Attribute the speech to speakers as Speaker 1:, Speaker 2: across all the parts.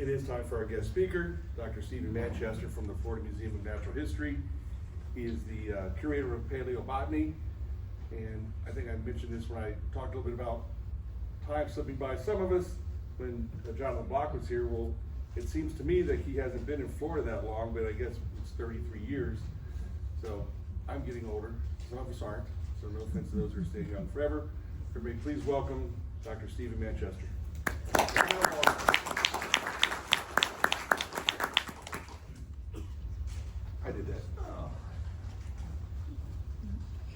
Speaker 1: It is time for our guest speaker, Dr. Stephen Manchester from the Florida Museum of Natural History. He is the Curator of Paleobotany, and I think I mentioned this when I talked a little bit about time slipping by some of us when Jonathan Block was here. Well, it seems to me that he hasn't been in Florida that long, but I guess it's 33 years. So I'm getting older, some of us aren't, so no offense to those who are staying young forever. Everybody please welcome Dr. Stephen Manchester. I did that.
Speaker 2: Oh.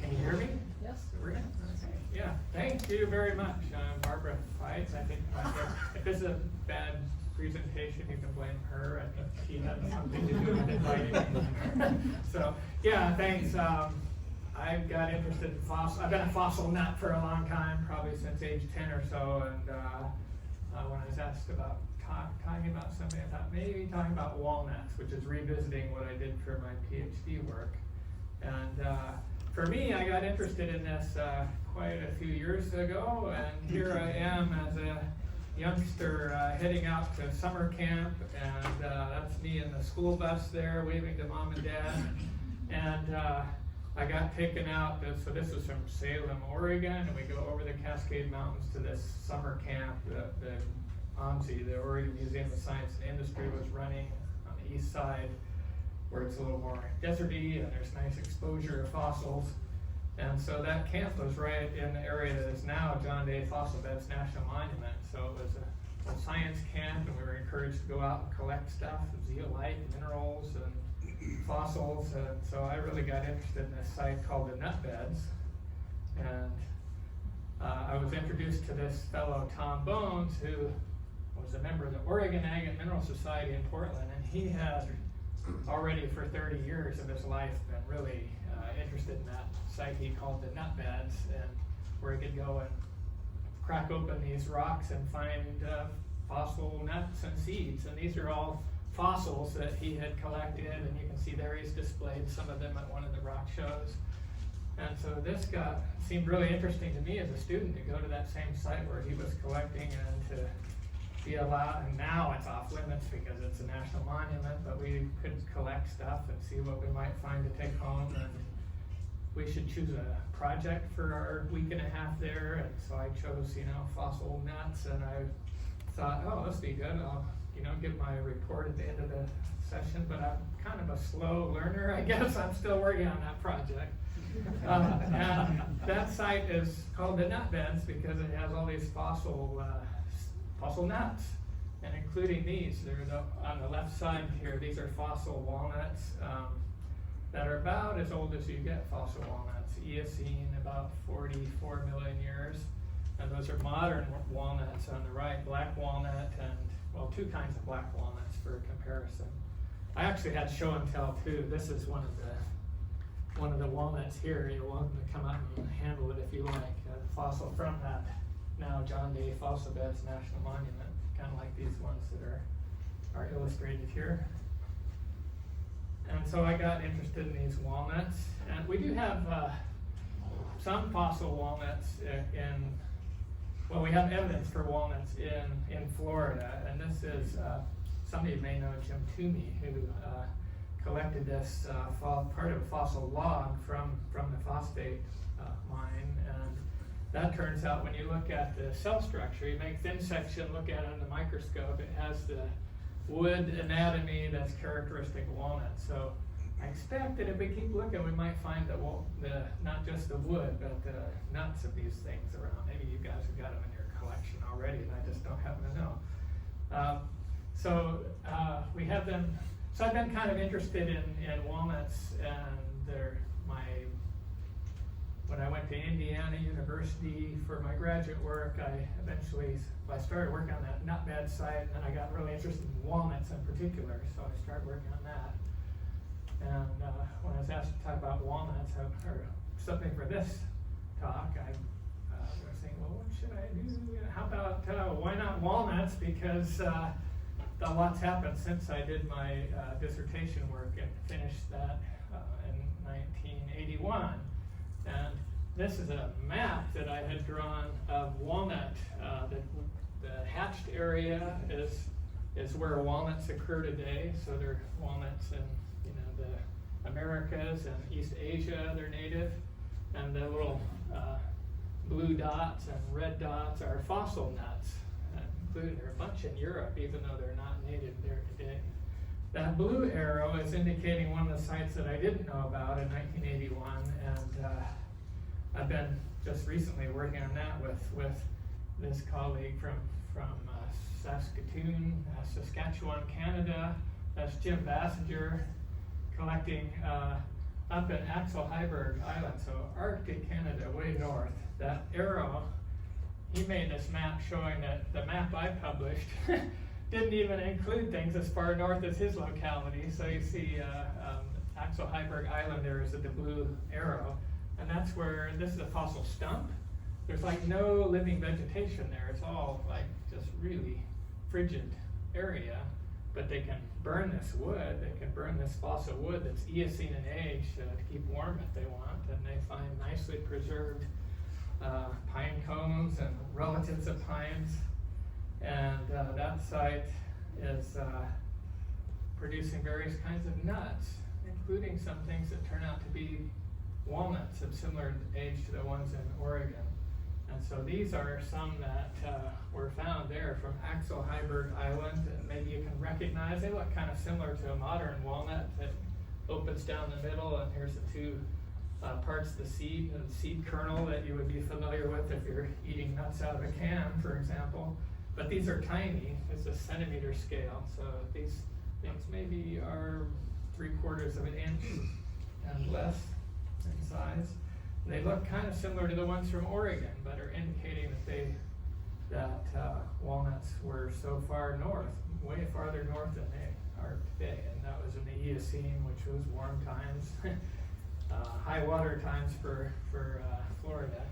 Speaker 2: Can you hear me?
Speaker 3: Yes.
Speaker 2: We're good? Okay. Yeah, thank you very much. Barbara Fights, I think if this is a bad presentation, you can blame her. I think she had something to do with inviting me. So, yeah, thanks. I've got interested in fossil. I've been a fossil nut for a long time, probably since age 10 or so. And when I was asked about talking about something, I thought maybe talking about walnuts, which is revisiting what I did for my PhD work. And for me, I got interested in this quite a few years ago, and here I am as a youngster heading out to summer camp, and that's me in the school bus there waving to mom and dad. And I got taken out, so this was from Salem, Oregon, and we go over the Cascade Mountains to this summer camp that the OMSI, the Oregon Museum of Science and Industry, was running on the east side, where it's a little more deserty and there's nice exposure of fossils. And so that camp was right in the area that is now John Day Fossil Beds National Monument. So it was a science camp, and we were encouraged to go out and collect stuff, zeolite, minerals, and fossils. And so I really got interested in this site called the Nut Beds. And I was introduced to this fellow, Tom Bones, who was a member of the Oregon Ag and Mineral Society in Portland, and he had already for 30 years of his life been really interested in that site he called the Nut Beds, and where he could go and crack open these rocks and find fossil nuts and seeds. And these are all fossils that he had collected, and you can see there he's displayed some of them at one of the rock shows. And so this seemed really interesting to me as a student to go to that same site where he was collecting, and to be allowed, and now it's off limits because it's a national monument, but we could collect stuff and see what we might find to take home. And we should choose a project for our week and a half there, and so I chose, fossil nuts, and I thought, oh, this would be good. I'll, give my report at the end of the session, but I'm kind of a slow learner, I guess. I'm still working on that project. And that site is called the Nut Beds because it has all these fossil nuts, and including these. They're on the left side here. These are fossil walnuts that are about as old as you get fossil walnuts. Eocene, about 44 million years. And those are modern walnuts on the right, black walnut, and, well, two kinds of black walnuts for comparison. I actually had show and tell too. This is one of the walnuts here. You're welcome to come out and handle it if you like. A fossil from that now John Day Fossil Beds National Monument, kind of like these ones that are illustrated here. And so I got interested in these walnuts, and we do have some fossil walnuts we have evidence for walnuts in Florida, and this is somebody you may know, Jim Toomey, who collected this part of a fossil log from the phosphate mine. And that turns out, when you look at the cell structure, you make thin section, look at it under the microscope, it has the wood anatomy that's characteristic of walnuts. So I expect that if we keep looking, we might find not just the wood, but the nuts of these things around. Maybe you guys have got them in your collection already, and I just don't happen to know. We have them. So I've been kind of interested in walnuts, and when I went to Indiana University for my graduate work, I started working on that nut bed site, and I got really interested in walnuts in particular, so I started working on that. And when I was asked to talk about walnuts, or something for this talk, I was thinking, well, what should I do? How about, why not walnuts? Because a lot's happened since I did my dissertation work and finished that in 1981. And this is a map that I had drawn of walnut. The hatched area is is where walnuts occur today. So they're walnuts in, the Americas and East Asia, they're native. And the little blue dots and red dots are fossil nuts. Including there are a bunch in Europe, even though they're not native there today. That blue arrow is indicating one of the sites that I didn't know about in 1981, and I've been just recently working on that with this colleague from Saskatoon, Saskatchewan, Canada. That's Jim Bassinger, collecting up in Axel Heiberg Island, so Arctic Canada, way north. That arrow, he made this map showing that the map I published didn't even include things as far north as his locality. So you see Axel Heiberg Island there is at the blue arrow, and that's where, this is a fossil stump. There's like no living vegetation there. It's all like just really frigid area, but they can burn this wood. They can burn this fossil wood that's Eocene in age to keep warm if they want, and they find nicely preserved pine cones and relatives of pines. And that site is producing various kinds of nuts, including some things that turn out to be walnuts of similar age to the ones in Oregon. And so these are some that were found there from Axel Heiberg Island, and maybe you can recognize. They look kind of similar to a modern walnut that opens down the middle, and here's the two parts of the seed kernel that you would be familiar with if you're eating nuts out of a can, for example. But these are tiny. It's a centimeter scale, so these things maybe are 3/4 of an inch and less in size. They look kind of similar to the ones from Oregon, but are indicating that walnuts were so far north, way farther north than they are today. And that was in the Eocene, which was warm times, high water times for Florida.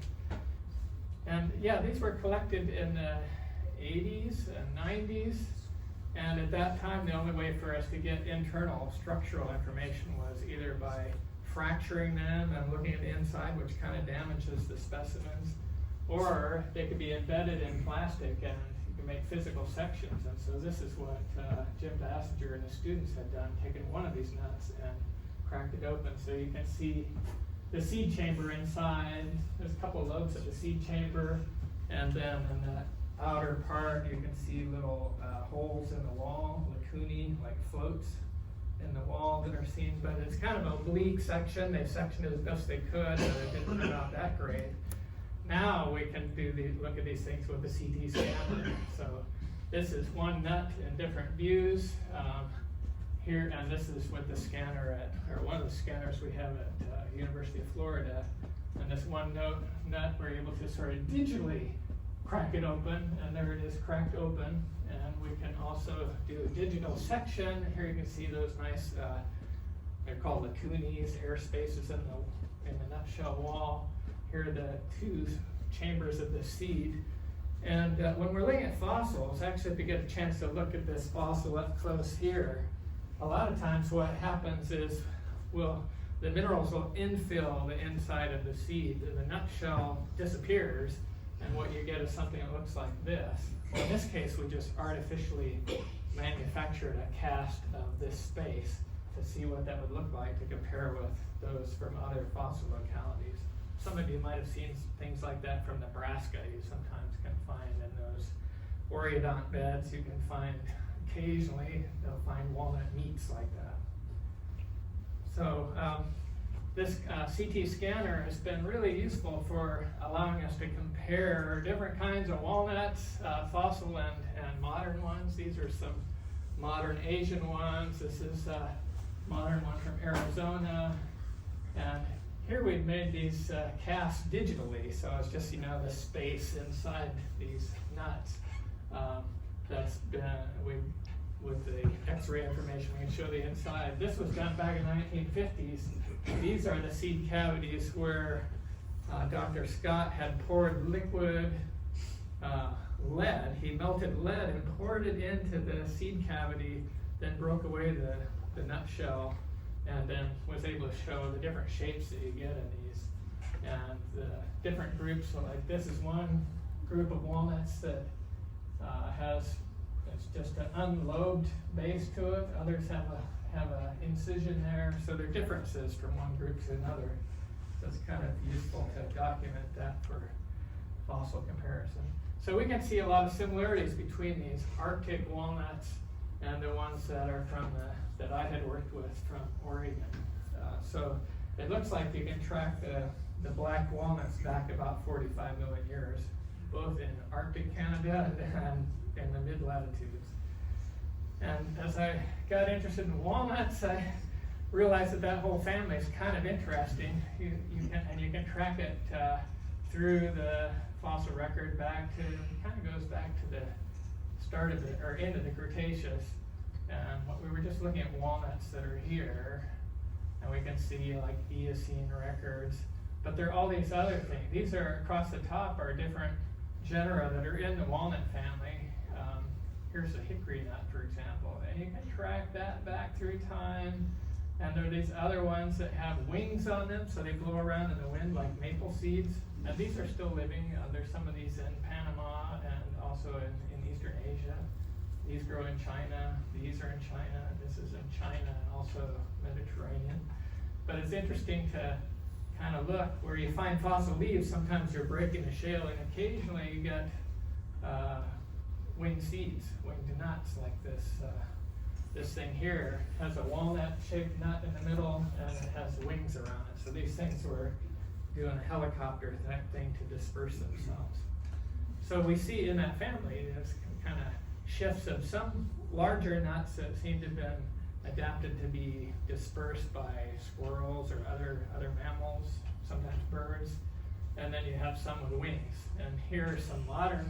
Speaker 2: And yeah, these were collected in the 80s and 90s. And at that time, the only way for us to get internal structural information was either by fracturing them and looking at the inside, which kind of damages the specimens, or they could be embedded in plastic and you can make physical sections. And so this is what Jim Bassinger and his students had done, taken one of these nuts and cracked it open. So you can see the seed chamber inside. There's a couple of lobes of the seed chamber, and then in that outer part you can see little holes in the wall, lacunae, like floats in the wall that are seen, but it's kind of a oblique section. They sectioned it as best they could, but it didn't turn out that great. Now we can look at these things with the CT scanner. So this is one nut in different views here, and this is with the scanner or one of the scanners we have at University of Florida. And this one nut, we're able to sort of digitally crack it open, and there it is, cracked open. And we can also do a digital section. Here you can see those nice, they're called lacunae, air spaces in the nutshell wall. Here are the two chambers of the seed. And when we're looking at fossils, actually if you get a chance to look at this fossil up close here, a lot of times what happens is the minerals will infill the inside of the seed, and the nutshell disappears, and what you get is something that looks like this. Well, in this case, we just artificially manufactured a cast of this space to see what that would look like to compare with those from other fossil localities. Some of you might have seen things like that from Nebraska. You sometimes can find in those Oreodont beds, you can find occasionally, they'll find walnut meats like that. So this CT scanner has been really useful for allowing us to compare different kinds of walnuts, fossil and modern ones. These are some modern Asian ones. This is a modern one from Arizona. And here we've made these casts digitally, so it's just, the space inside these nuts. That's been, with the X-ray information, we can show the inside. This was done back in the 1950s. These are the seed cavities where Dr. Scott had poured liquid lead. He melted lead and poured it into the seed cavity, then broke away the nutshell, and then was able to show the different shapes that you get in these. And the different groups, so like this is one group of walnuts that has it's just an unlobed base to it. Others have a incision there, so there are differences from one group to another. So it's kind of useful to document that for fossil comparison. So we can see a lot of similarities between these Arctic walnuts and the ones that are from that I had worked with from Oregon. So it looks like you can track the black walnuts back about 45 million years, both in Arctic Canada and in the mid-latitudes. And as I got interested in walnuts, I realized that whole family is kind of interesting. You can track it through the fossil record back to, it kind of goes back to the start of the, or end of the Cretaceous. And what we were just looking at walnuts that are here, and we can see like Eocene records, but there are all these other things. These are, across the top, are different genera that are in the walnut family. Here's a hickory nut, for example, and you can track that back through time. And there are these other ones that have wings on them, so they blow around in the wind like maple seeds. And these are still living. There's some of these in Panama and also in Eastern Asia. These grow in China. These are in China. This is in China and also Mediterranean. But it's interesting to kind of look where you find fossil leaves. Sometimes you're breaking a shale, and occasionally you get winged seeds, winged nuts like this. This thing here has a walnut-shaped nut in the middle, and it has wings around it. So these things were doing a helicopter type thing to disperse themselves. So we see in that family there's kind of shifts of some larger nuts that seem to have been adapted to be dispersed by squirrels or other mammals, sometimes birds. And then you have some with wings. And here are some modern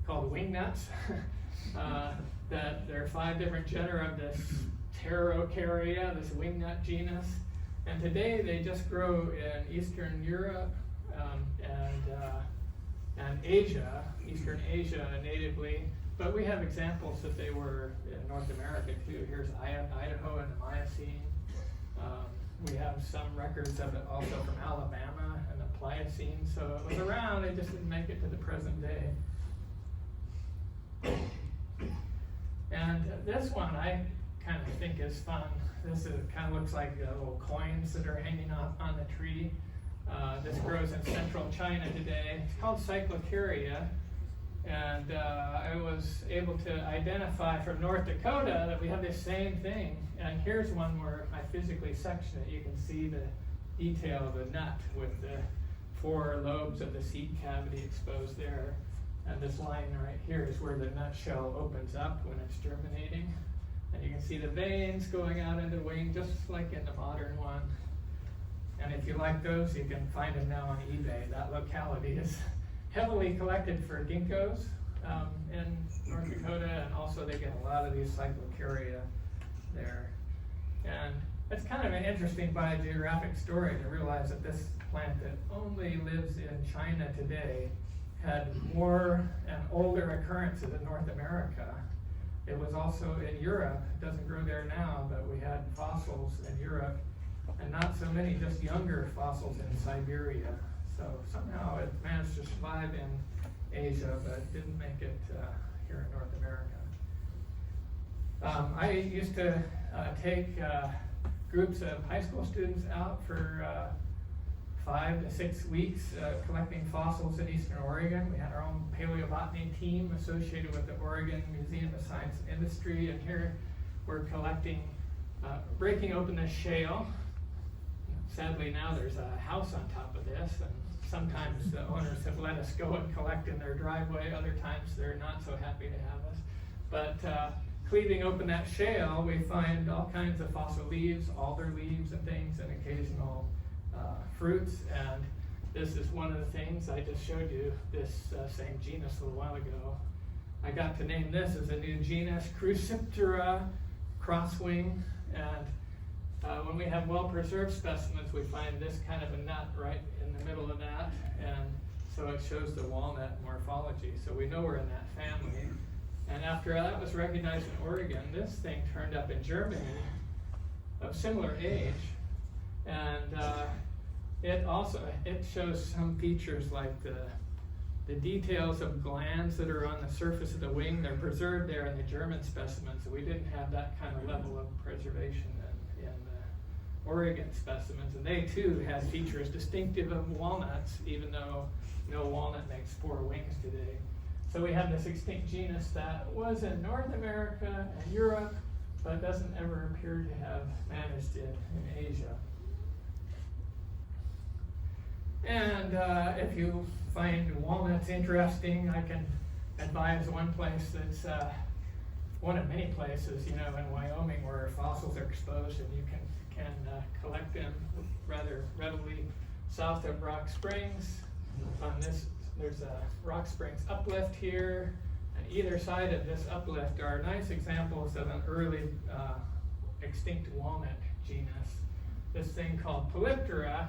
Speaker 2: called wing nuts. That there are 5 different genera of this Pterocarya, this wingnut genus. And today they just grow in Eastern Europe and Asia, Eastern Asia natively. But we have examples that they were in North America too. Here's Idaho in the Miocene. We have some records of it also from Alabama and the Pliocene. So it was around, it just didn't make it to the present day. And this one I kind of think is fun. This kind of looks like little coins that are hanging off on the tree. This grows in central China today. It's called Cyclocaria. And I was able to identify from North Dakota that we have this same thing. And here's one where I physically section it. You can see the detail of the nut with the 4 lobes of the seed cavity exposed there. And this line right here is where the nutshell opens up when it's germinating. And you can see the veins going out into the wing, just like in the modern one. And if you like those, you can find them now on eBay. That locality is heavily collected for ginkgos in North Dakota, and also they get a lot of these Cyclocaria there. And it's kind of an interesting biogeographic story to realize that this plant that only lives in China today had more and older occurrences in North America. It was also in Europe. It doesn't grow there now, but we had fossils in Europe, and not so many just younger fossils in Siberia. So somehow it managed to survive in Asia, but didn't make it here in North America. I used to take groups of high school students out for 5 to 6 weeks collecting fossils in Eastern Oregon. We had our own paleobotany team associated with the Oregon Museum of Science and Industry, and here we're collecting, breaking open this shale. Sadly now there's a house on top of this, and sometimes the owners have let us go and collect in their driveway, other times they're not so happy to have us. But cleaving open that shale, we find all kinds of fossil leaves, alder leaves and things, and occasional fruits. And this is one of the things I just showed you, this same genus a little while ago. I got to name this as a new genus, Cruciptera crosswing. And when we have well-preserved specimens, we find this kind of a nut right in the middle of that, and so it shows the walnut morphology. So we know we're in that family. And after that was recognized in Oregon, this thing turned up in Germany of similar age, and it shows some features like the The details of glands that are on the surface of the wing, they're preserved there in the German specimens, so we didn't have that kind of level of preservation in the Oregon specimens. And they too had features distinctive of walnuts, even though no walnut makes 4 wings today. So we have this extinct genus that was in North America and Europe, but doesn't ever appear to have managed in Asia. And if you find walnuts interesting, I can advise one place that's one of many places, in Wyoming where fossils are exposed, and you can collect them rather readily south of Rock Springs. On this, there's a Rock Springs uplift here, and either side of this uplift are nice examples of an early extinct walnut genus. This thing called Polyptera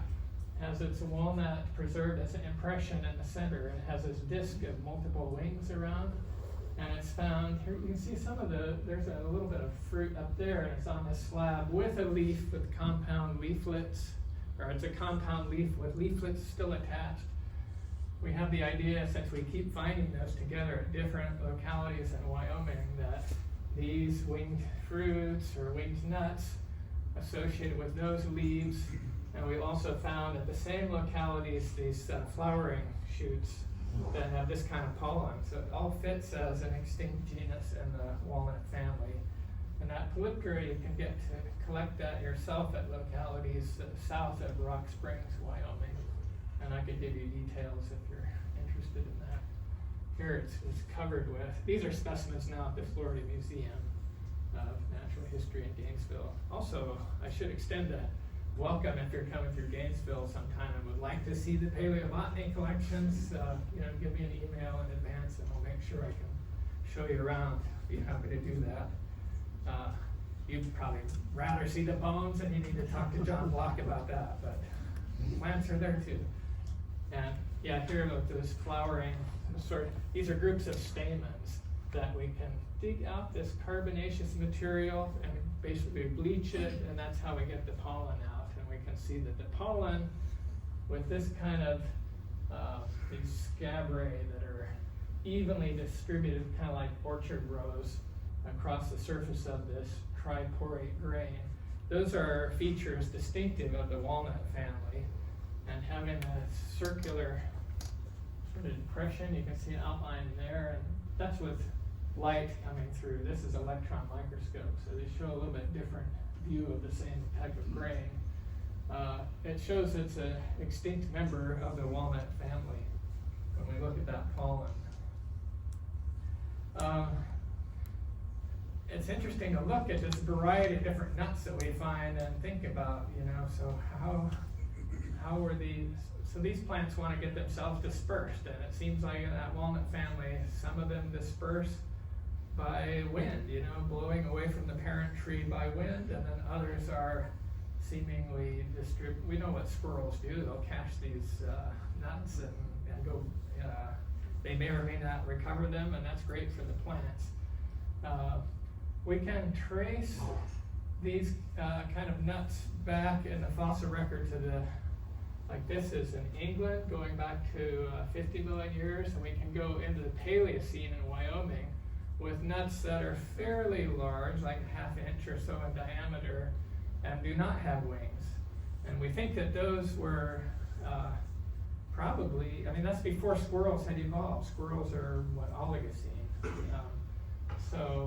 Speaker 2: has its walnut preserved as an impression in the center, and has this disc of multiple wings around. And it's found here. You can see there's a little bit of fruit up there, and it's on this slab with a leaf with compound leaflets, or it's a compound leaf with leaflets still attached. We have the idea, since we keep finding those together at different localities in Wyoming, that these winged fruits or winged nuts associated with those leaves. And we also found at the same localities these flowering shoots that have this kind of pollen. So it all fits as an extinct genus in the walnut family. And that Polyptera, you can get to collect that yourself at localities south of Rock Springs, Wyoming. And I could give you details if you're interested in that. Here it's covered with, these are specimens now at the Florida Museum of Natural History in Gainesville. Also, I should extend that welcome if you're coming through Gainesville sometime and would like to see the paleobotany collections. Give me an email in advance and we'll make sure I can show you around. Be happy to do that. You'd probably rather see the bones, and you need to talk to John Block about that, but plants are there too. And yeah, here look, this flowering these are groups of stamens that we can dig out this carbonaceous material and basically bleach it, and that's how we get the pollen out. And we can see that the pollen with this kind of these scabrae that are evenly distributed, kind of like orchard rows across the surface of this triporate grain. Those are features distinctive of the walnut family, and having a circular sort of depression, you can see an outline there, and that's with light coming through. This is electron microscope, so they show a little bit different view of the same type of grain. It shows it's an extinct member of the walnut family when we look at that pollen. It's interesting to look at this variety of different nuts that we find and think about, so how were these? So these plants want to get themselves dispersed, and it seems like in that walnut family, some of them disperse by wind, blowing away from the parent tree by wind, and then others are seemingly we know what squirrels do. They'll catch these nuts and go, they may or may not recover them, and that's great for the plants. We can trace these kind of nuts back in the fossil record to like this is in England, going back to 50 million years, and we can go into the Paleocene in Wyoming with nuts that are fairly large, like a ½ inch or so in diameter, and do not have wings. And we think that those were probably, that's before squirrels had evolved. Squirrels are Oligocene.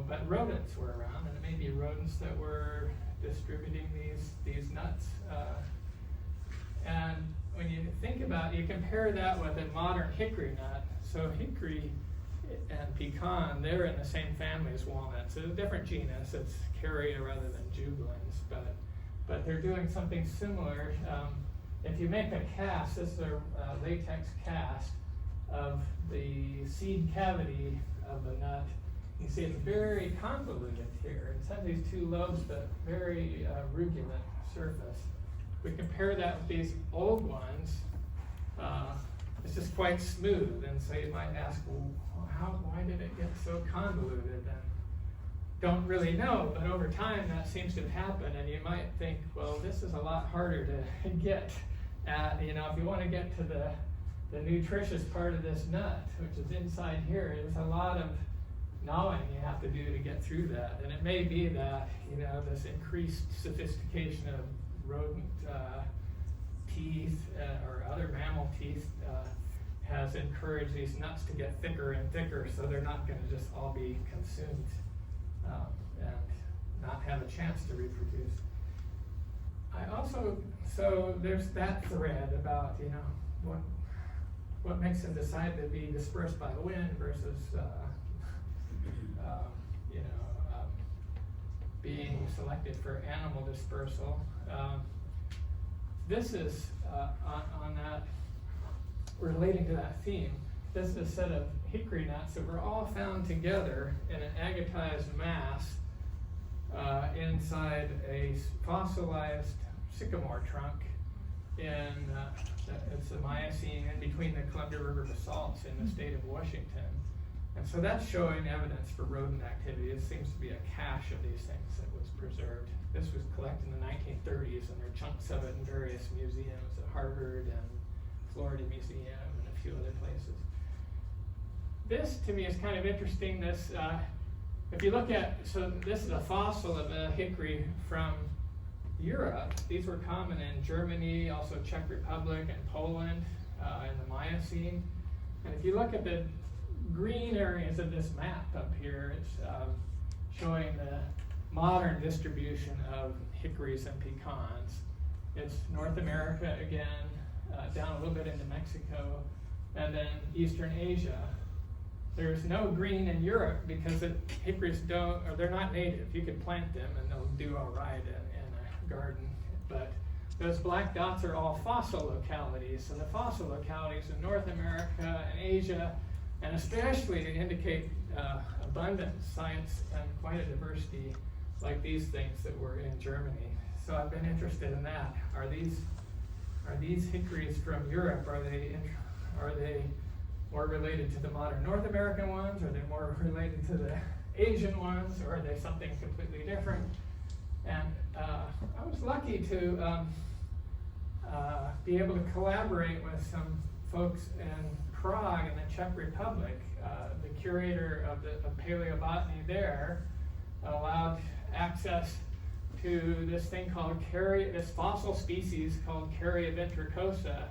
Speaker 2: But rodents were around, and it may be rodents that were distributing these nuts. And when you think about, you compare that with a modern hickory nut. So hickory and pecan, they're in the same family as walnuts. It's a different genus. It's Caria rather than jubilans, but they're doing something similar. If you make a cast, this is a latex cast of the seed cavity of the nut. You see it's very convoluted here. It has these two lobes, but very rugulate surface. We compare that with these old ones. It's just quite smooth, and so you might ask, well, why did it get so convoluted? And don't really know, but over time that seems to have happened, and you might think, well, this is a lot harder to get at. If you want to get to the nutritious part of this nut, which is inside here. There's a lot of gnawing you have to do to get through that. And it may be that, you know, this increased sophistication of rodent teeth or other mammal teeth has encouraged these nuts to get thicker and thicker, so they're not going to just all be consumed and not have a chance to reproduce. So there's that thread about, you know, what makes them decide to be dispersed by the wind versus, being selected for animal dispersal. This is on that, relating to that theme. This is a set of hickory nuts that were all found together in an agatized mass inside a fossilized sycamore trunk it's a Miocene in between the Columbia River basalts in the state of Washington. And so that's showing evidence for rodent activity. It seems to be a cache of these things that was preserved. This was collected in the 1930s, and there are chunks of it in various museums at Harvard and Florida Museum and a few other places. This, to me, is kind of interesting. This, if you look at, so this is a fossil of a hickory from Europe. These were common in Germany, also Czech Republic and Poland in the Miocene. And if you look at the green areas of this map up here, it's showing the modern distribution of hickories and pecans. It's North America again, down a little bit into Mexico, and then Eastern Asia. There's no green in Europe because hickories don't, or they're not native. You can plant them and they'll do all right in a garden, but those black dots are all fossil localities. So the fossil localities in North America and Asia, and especially to indicate abundant science and quite a diversity like these things that were in Germany. So I've been interested in that. Are these hickories from Europe? Are they more related to the modern North American ones? Are they more related to the Asian ones? Or are they something completely different? And I was lucky to be able to collaborate with some folks in Prague in the Czech Republic. The curator of Paleobotany there allowed access to this thing called this fossil species called Carya ventricosa.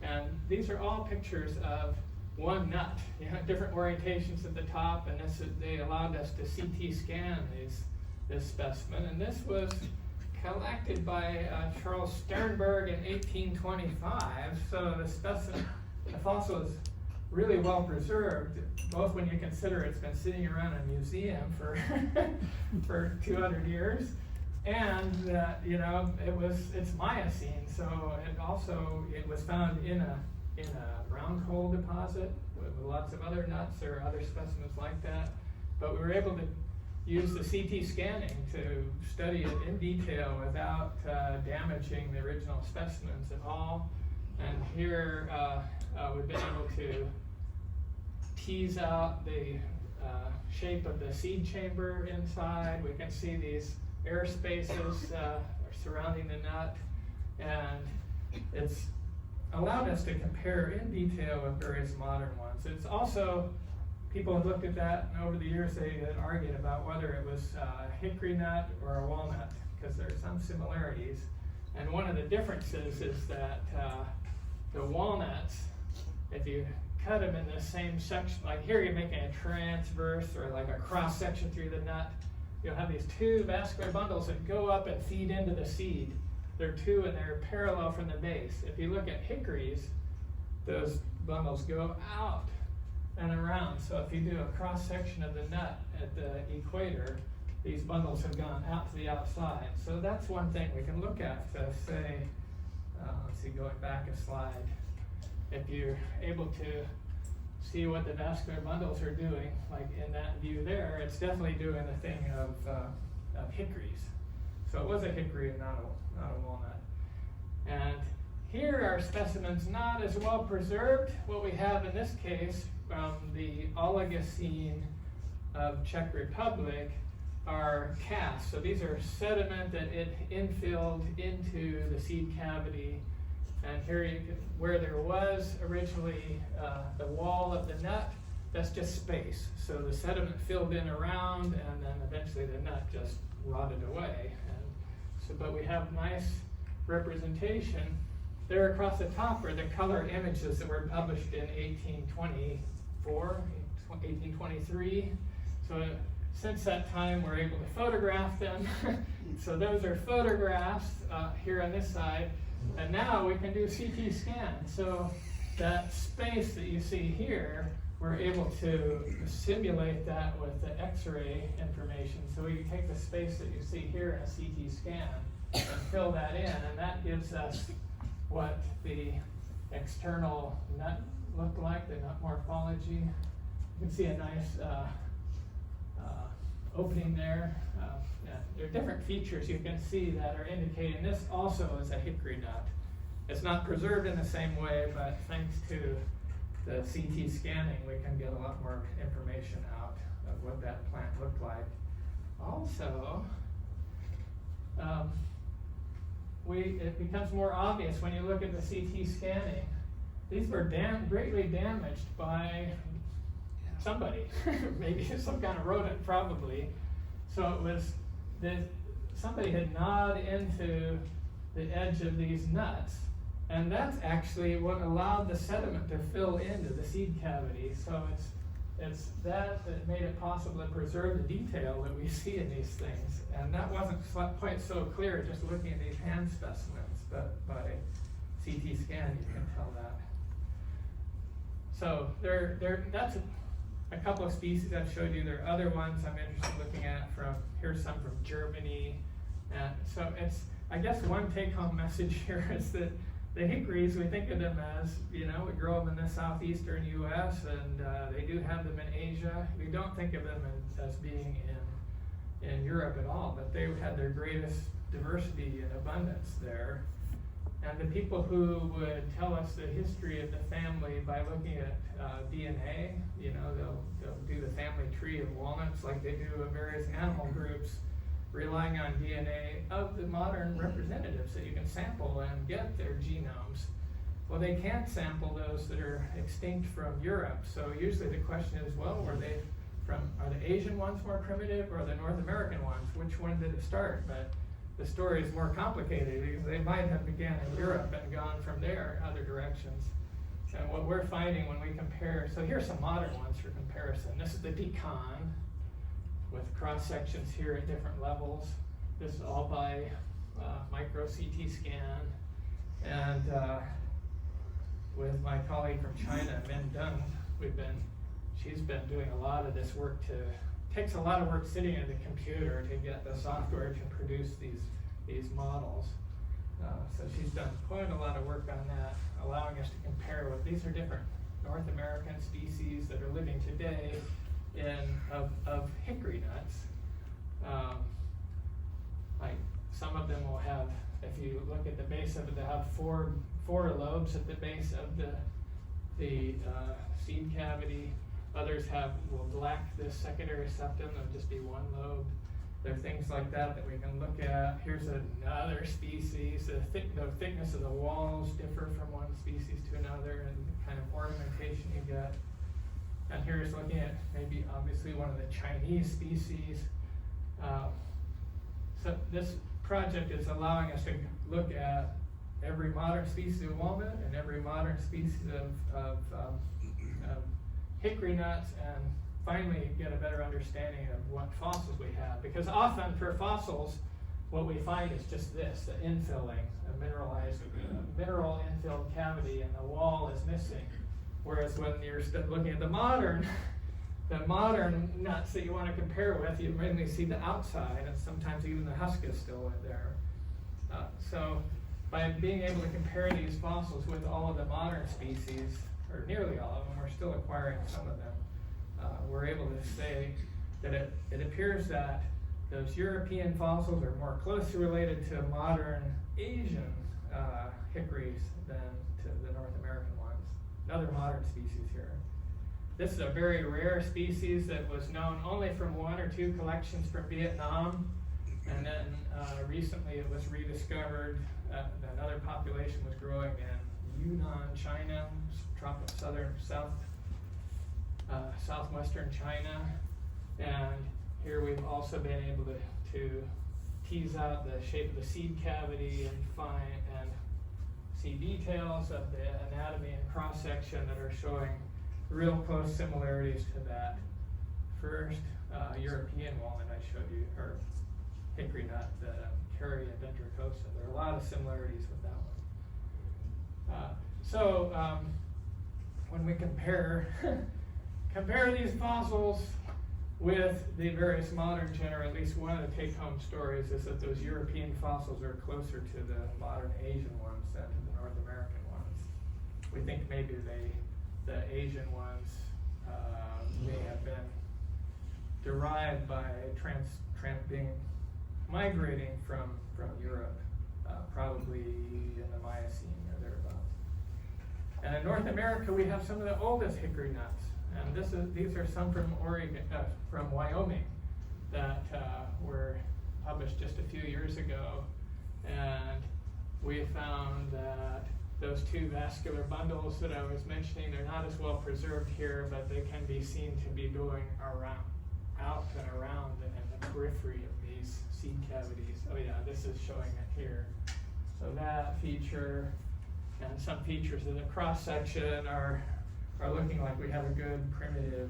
Speaker 2: And these are all pictures of one nut, different orientations at the top, and they allowed us to CT scan this specimen. And this was collected by Charles Sternberg in 1825. So the fossil is really well preserved, both when you consider it's been sitting around a museum for for 200 years, and it's Miocene. So it was found in a round coal deposit with lots of other nuts or other specimens like that. But we were able to use the CT scanning to study it in detail without damaging the original specimens at all. And here we've been able to tease out the shape of the seed chamber inside. We can see these air spaces surrounding the nut, and it's allowed us to compare in detail with various modern ones. It's also, people have looked at that, and over the years they had argued about whether it was a hickory nut or a walnut, because there are some similarities. And one of the differences is that the walnuts, if you cut them in the same section, like here you're making a transverse or like a cross section through the nut, you'll have these two vascular bundles that go up and feed into the seed. They're two and they're parallel from the base. If you look at hickories, those bundles go out and around. So if you do a cross section of the nut at the equator, these bundles have gone out to the outside. So that's one thing we can look at to say, let's see, going back a slide. If you're able to see what the vascular bundles are doing, like in that view there, it's definitely doing the thing of hickories. So it was a hickory and not a walnut. And here are specimens not as well preserved. What we have in this case from the Oligocene of Czech Republic are casts. So these are sediment that it infilled into the seed cavity And here you can, where there was originally the wall of the nut, that's just space. So the sediment filled in around, and then eventually the nut just rotted away. And so, but we have nice representation. There across the top are the color images that were published in 1824, 1823. So since that time, we're able to photograph them. So those are photographs here on this side. And now we can do CT scan. So that space that you see here, we're able to simulate that with the X-ray information. So we can take the space that you see here in a CT scan and fill that in, and that gives us what the external nut looked like, the nut morphology. You can see a nice opening there. Yeah, there are different features you can see that are indicating this also is a hickory nut. It's not preserved in the same way, but thanks to the CT scanning, we can get a lot more information out of what that plant looked like. Also, it becomes more obvious when you look at the CT scanning. These were greatly damaged by somebody, maybe some kind of rodent, probably. So it was somebody had gnawed into the edge of these nuts, and that's actually what allowed the sediment to fill into the seed cavity. So it's that made it possible to preserve the detail that we see in these things. And that wasn't quite so clear just looking at these hand specimens, but by CT scan you can tell that. So that's a couple of species I've showed you. There are other ones I'm interested in looking at here's some from Germany. And so I guess one take-home message here is that the hickories, we think of them as, we grow them in the southeastern U.S. and they do have them in Asia. We don't think of them as being in Europe at all, but they had their greatest diversity and abundance there. And the people who would tell us the history of the family by looking at DNA, they'll do the family tree of walnuts like they do of various animal groups, relying on DNA of the modern representatives that you can sample and get their genomes. Well, they can't sample those that are extinct from Europe. So usually the question is, well, are the Asian ones more primitive or the North American ones? Which one did it start? But the story is more complicated because they might have began in Europe and gone from there in other directions. And what we're finding when we compare, so here's some modern ones for comparison. This is the pecan with cross sections here at different levels. This is all by micro CT scan. And with my colleague from China, Min Deng, she's been doing a lot of this work takes a lot of work sitting at the computer to get the software to produce these models. So she's done quite a lot of work on that, allowing us to compare what these are different North American species that are living today of hickory nuts. Like some of them will have, if you look at the base of it, they have four lobes at the base of the seed cavity. Others will lack this secondary septum, there'll just be one lobe. There are things like that we can look at. Here's another species. The thickness of the walls differ from one species to another, and the kind of ornamentation you get. And here's looking at maybe obviously one of the Chinese species. So this project is allowing us to look at every modern species of walnut and every modern species of hickory nuts, and finally get a better understanding of what fossils we have. Because often for fossils, what we find is just this, the infilling, a mineral infilled cavity, and the wall is missing. Whereas when you're looking at the modern nuts that you want to compare with, you mainly see the outside, and sometimes even the husk is still in there. So by being able to compare these fossils with all of the modern species, or nearly all of them, we're still acquiring some of them, we're able to say that it appears that those European fossils are more closely related to modern Asian hickories than to the North American ones. Another modern species here. This is a very rare species that was known only from one or two collections from Vietnam, and then recently it was rediscovered another population was growing in Yunnan, China, southwestern China, and here we've also been able to tease out the shape of the seed cavity and see details of the anatomy and cross-section that are showing real close similarities to that first European walnut I showed you, or hickory nut, the Caria ventricosa. There are a lot of similarities with that one. When we compare these fossils with the various modern genera, at least one of the take-home stories is that those European fossils are closer to the modern Asian ones than to the North American ones. We think maybe the Asian ones may have been derived by migrating from Europe, probably in the Miocene or thereabouts. And in North America, we have some of the oldest hickory nuts, and these are some from from Wyoming, that were published just a few years ago, and we found that those two vascular bundles that I was mentioning, they're not as well preserved here, but they can be seen to be going out and around in the periphery of these seed cavities. Oh yeah, this is showing it here. So that feature and some features of the cross section are looking like we have a good primitive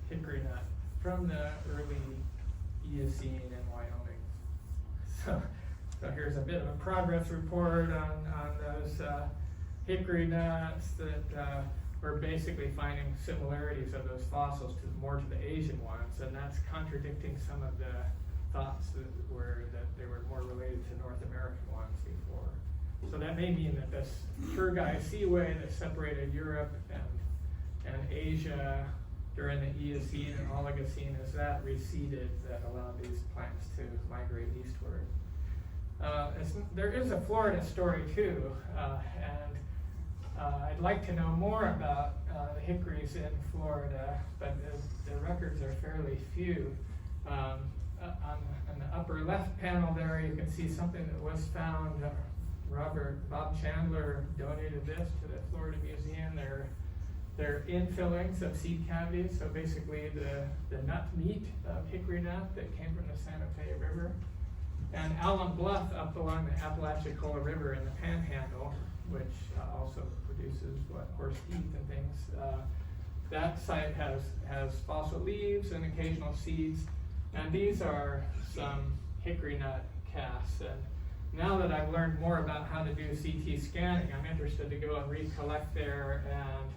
Speaker 2: hickory nut from the early Eocene in Wyoming. So here's a bit of a progress report on those hickory nuts that we're basically finding similarities of those fossils more to the Asian ones, and that's contradicting some of the thoughts that they were more related to North American ones before. So that may mean that this Turgay Seaway that separated Europe and Asia during the Eocene and Oligocene, as that receded, that allowed these plants to migrate eastward. There is a Florida story too, and I'd like to know more about the hickories in Florida, but the records are fairly few. On the upper left panel there, you can see something that was found. Bob Chandler donated this to the Florida Museum. They're infillings of seed cavities, so basically the nut meat of hickory nut that came from the Santa Fe River. And Alum Bluff up along the Apalachicola River in the Panhandle, which also produces horse teeth and things. That site has fossil leaves and occasional seeds, and these are some hickory nut casts. And now that I've learned more about how to do CT scanning, I'm interested to go and recollect there and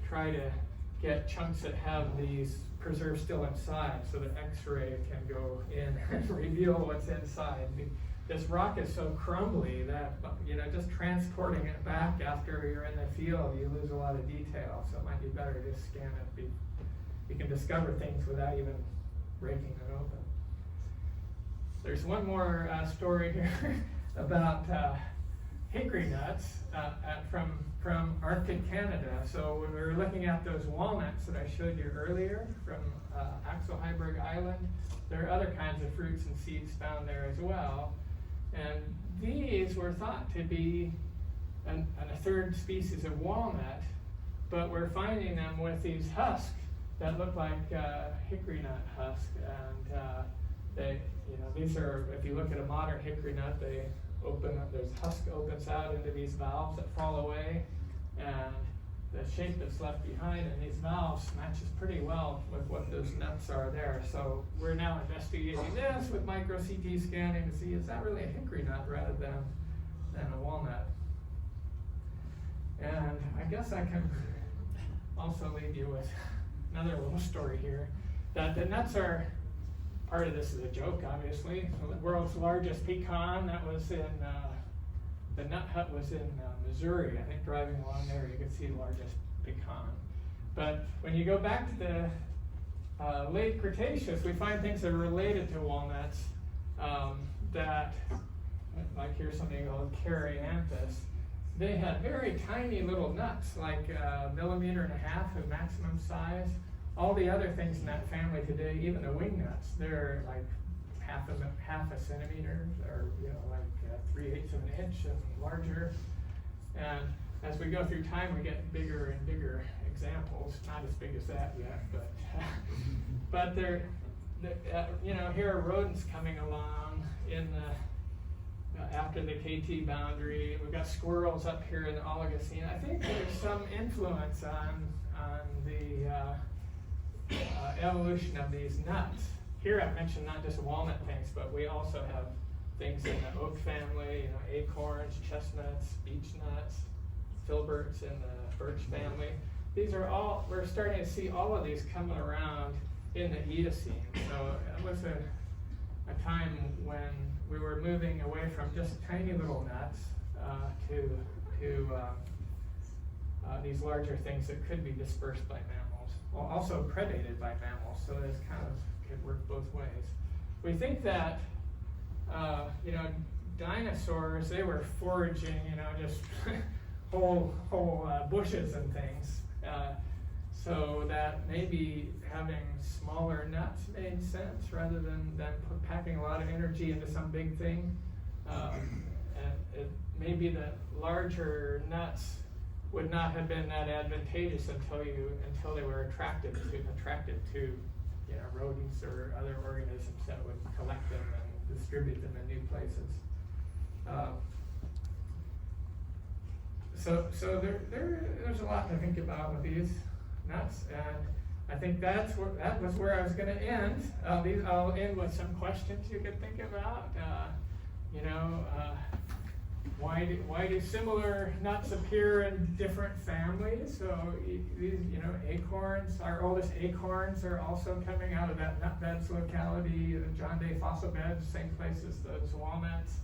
Speaker 2: try to get chunks that have these preserved still inside, so that X-ray can go in and reveal what's inside. This rock is so crumbly that, just transporting it back after you're in the field, you lose a lot of detail. So it might be better to just scan it. You can discover things without even breaking it open. There's one more story here about hickory nuts from Arctic Canada. So when we were looking at those walnuts that I showed you earlier from Axel Heiberg Island, there are other kinds of fruits and seeds found there as well. And these were thought to be a third species of walnut, but we're finding them with these husks that look like hickory nut husk. And these are, if you look at a modern hickory nut, they open up, there's husk opens out into these valves that fall away, and the shape that's left behind in these valves matches pretty well with what those nuts are there. So we're now investigating this with micro CT scanning to see, is that really a hickory nut rather than a walnut? And I guess I can also leave you with another little story here, that the nuts are, part of this is a joke, obviously. The world's largest pecan, that was in, the nut hut was in Missouri. I think driving along there, you can see the largest pecan. But when you go back to the late Cretaceous, we find things that are related to walnuts that, like here's something called Carianthus. They had very tiny little nuts, like 1.5 millimeters of maximum size. All the other things in that family today, even the wing nuts, they're like half a centimeter, or like 3/8 of an inch and larger. And as we go through time, we get bigger and bigger examples. Not as big as that yet, but they're here are rodents coming along in the after the KT boundary. We've got squirrels up here in the Oligocene. I think there's some influence on the evolution of these nuts. Here I've mentioned not just walnut things, but we also have things in the oak family, acorns, chestnuts, beech nuts, filberts in the birch family. These are all, we're starting to see all of these coming around in the Eocene. So it was a time when we were moving away from just tiny little nuts to these larger things that could be dispersed by mammals, well, also predated by mammals. So this kind of could work both ways. We think that dinosaurs, they were foraging, just whole bushes and things. So that maybe having smaller nuts made sense rather than packing a lot of energy into some big thing. And it may be that larger nuts would not have been that advantageous until they were attracted to rodents or other organisms that would collect them and distribute them in new places. So there's a lot to think about with these nuts, and I think that was where I was going to end. I'll end with some questions you could think about. Why do similar nuts appear in different families? So these, acorns, our oldest acorns are also coming out of that nut beds locality, the John Day fossil beds, same place as those walnuts.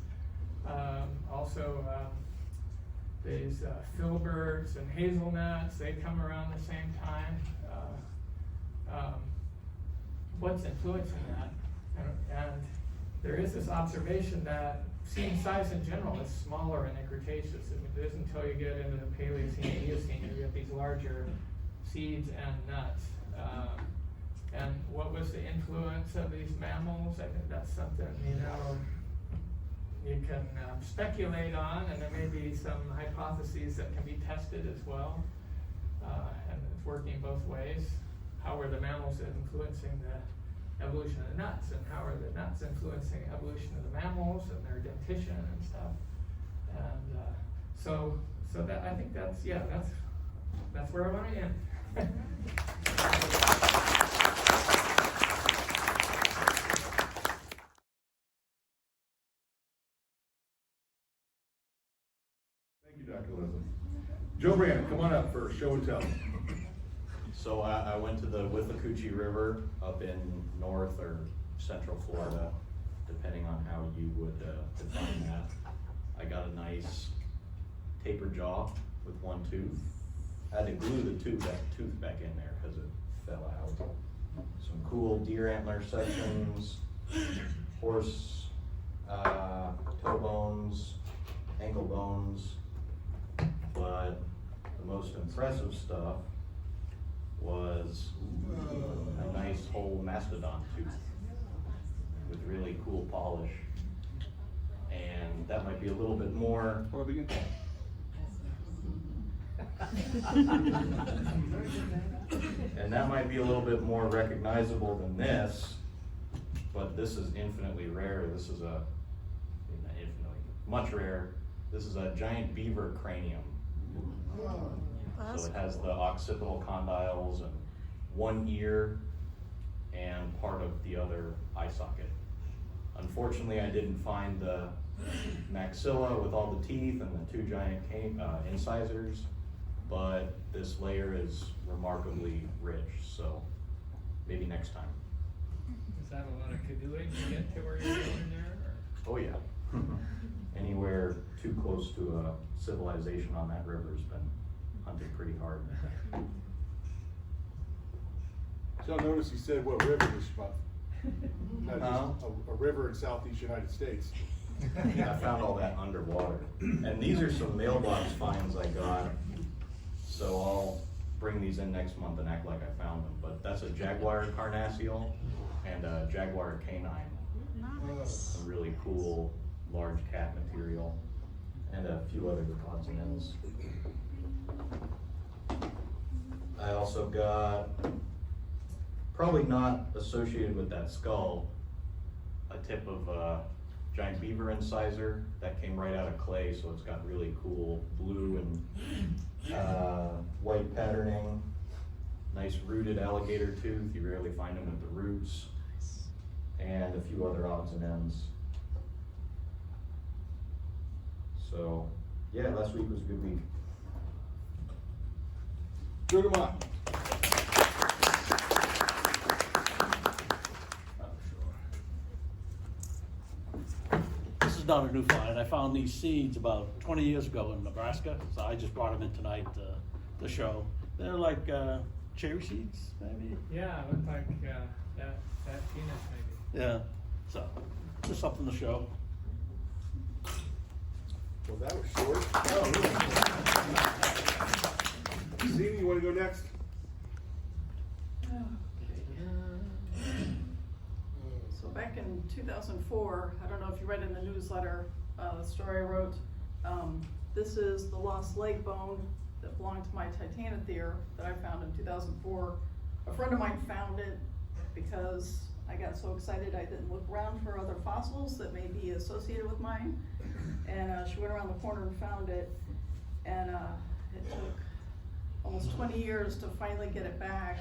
Speaker 2: These filberts and hazelnuts, they come around the same time. What's influencing that? And there is this observation that seed size in general is smaller in the Cretaceous. It isn't until you get into the Paleocene, Eocene, you get these larger seeds and nuts. And what was the influence of these mammals? I think that's something, you can speculate on, and there may be some hypotheses that can be tested as well. And it's working both ways. How are the mammals influencing the evolution of the nuts, and how are the nuts influencing evolution of the mammals and their dentition and stuff? And so that, I think that's where I want to end.
Speaker 1: Thank you, Dr. Leslie. Joe Brand, come on up for show and tell.
Speaker 3: So I went to the Withlacoochee River up in North or Central Florida, depending on how you would define that. I got a nice taper jaw with one tooth. I had to glue the tooth back in there because it fell out. Some cool deer antler sections, horse toe bones, ankle bones, but the most impressive stuff was a nice whole mastodon tooth with really cool polish. And that might be a little bit more and that might be a little bit more recognizable than this, but this is infinitely rare. This is much rarer. This is a giant beaver cranium. So it has the occipital condyles and one ear and part of the other eye socket. Unfortunately, I didn't find the maxilla with all the teeth and the two giant incisors, but this layer is remarkably rich, so maybe next time.
Speaker 2: Is that a lot of canoeing to get to where you're going there? Or?
Speaker 3: Oh yeah. Anywhere too close to a civilization on that river has been hunted pretty hard.
Speaker 1: So notice you said what river this month. Not just a river in southeast United States.
Speaker 3: I found all that underwater. And these are some mailbox finds I got. So I'll bring these in next month and act like I found them. But that's a jaguar carnassial and a jaguar canine. a really cool large cat material, and a few other odds and ends. I also got, probably not associated with that skull, a tip of giant beaver incisor that came right out of clay, so it's got really cool blue and white patterning. Nice rooted alligator tooth, you rarely find them with the roots, and a few other odds and ends. So, yeah, last week was a good week.
Speaker 1: Good one.
Speaker 4: This is not a new find. I found these seeds about 20 years ago in Nebraska, so I just brought them in tonight to show. They're like cherry seeds, maybe?
Speaker 2: Yeah, it looked like that genus maybe.
Speaker 4: Yeah, so just something to show.
Speaker 1: Well, that was short. Stevie, you want to go next?
Speaker 5: So back in 2004, I don't know if you read in the newsletter, the story I wrote, this is the lost leg bone that belonged to my Titanothere that I found in 2004. A friend of mine found it because I got so excited I didn't look around for other fossils that may be associated with mine. And she went around the corner and found it. And it took almost 20 years to finally get it back.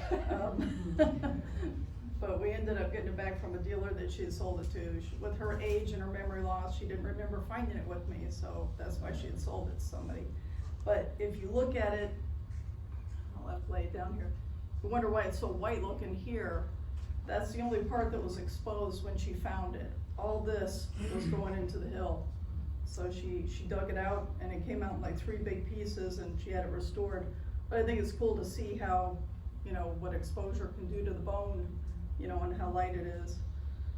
Speaker 5: But we ended up getting it back from a dealer that she had sold it to. With her age and her memory loss, she didn't remember finding it with me, so that's why she had sold it to somebody. But if you look at it, I'll have to lay it down here. You wonder why it's so white looking here. That's the only part that was exposed when she found it. All this was going into the hill. So she dug it out, and it came out in like 3 big pieces, and she had it restored. But I think it's cool to see how, you know, what exposure can do to the bone, you know, and how light it is.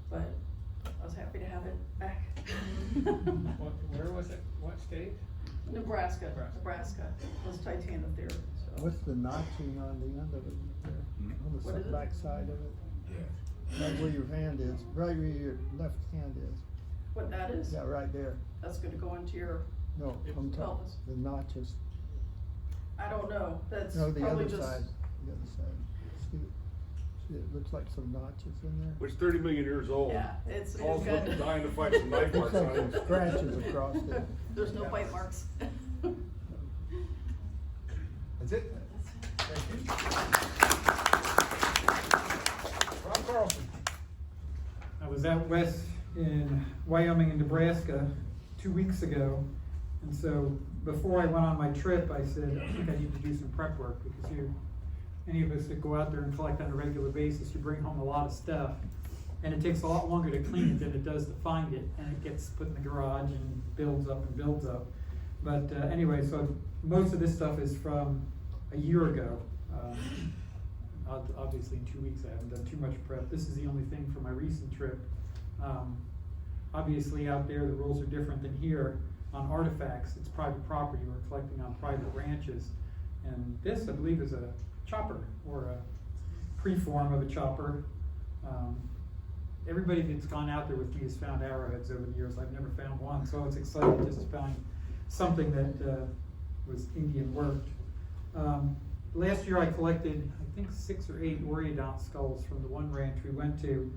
Speaker 5: But I was happy to have it back.
Speaker 2: Where was it? What state?
Speaker 5: Nebraska. It was Titanothere. So.
Speaker 6: What's the notching on the end of it there? On
Speaker 5: What is
Speaker 6: the
Speaker 5: it?
Speaker 6: back side of it? Right where your hand is, right where your left hand is.
Speaker 5: What that is?
Speaker 6: Yeah, right there.
Speaker 5: That's going to go into your
Speaker 6: No, on top,
Speaker 5: pelvis.
Speaker 6: the notches.
Speaker 5: I don't know. That's
Speaker 6: No, the
Speaker 5: probably
Speaker 6: other
Speaker 5: just.
Speaker 6: side, the other side. See, it looks like some notches in there.
Speaker 1: Which 30 million years old.
Speaker 5: Yeah, it's
Speaker 1: All
Speaker 5: got.
Speaker 1: fucking dying to find some knife marks
Speaker 6: Looks
Speaker 1: on
Speaker 6: like
Speaker 1: it.
Speaker 6: some scratches across it.
Speaker 5: There's no bite marks.
Speaker 1: That's it? Thank you. Ron Carlson.
Speaker 7: I was out west in Wyoming and Nebraska 2 weeks ago, and so before I went on my trip, I said, I think I need to do some prep work, because any of us that go out there and collect on a regular basis, you bring home a lot of stuff, and it takes a lot longer to clean it than it does to find it, and it gets put in the garage and builds up and builds up. But anyway, so most of this stuff is from a year ago. Obviously in 2 weeks I haven't done too much prep. This is the only thing for my recent trip. Obviously out there the rules are different than here. On artifacts, it's private property. We're collecting on private ranches. And this, I believe, is a chopper, or a preform of a chopper. Everybody that's gone out there with me has found arrowheads over the years. I've never found one, so I was excited just to find something that was Indian worked. Last year I collected, I think, 6 or 8 Oreodont skulls from the one ranch we went to.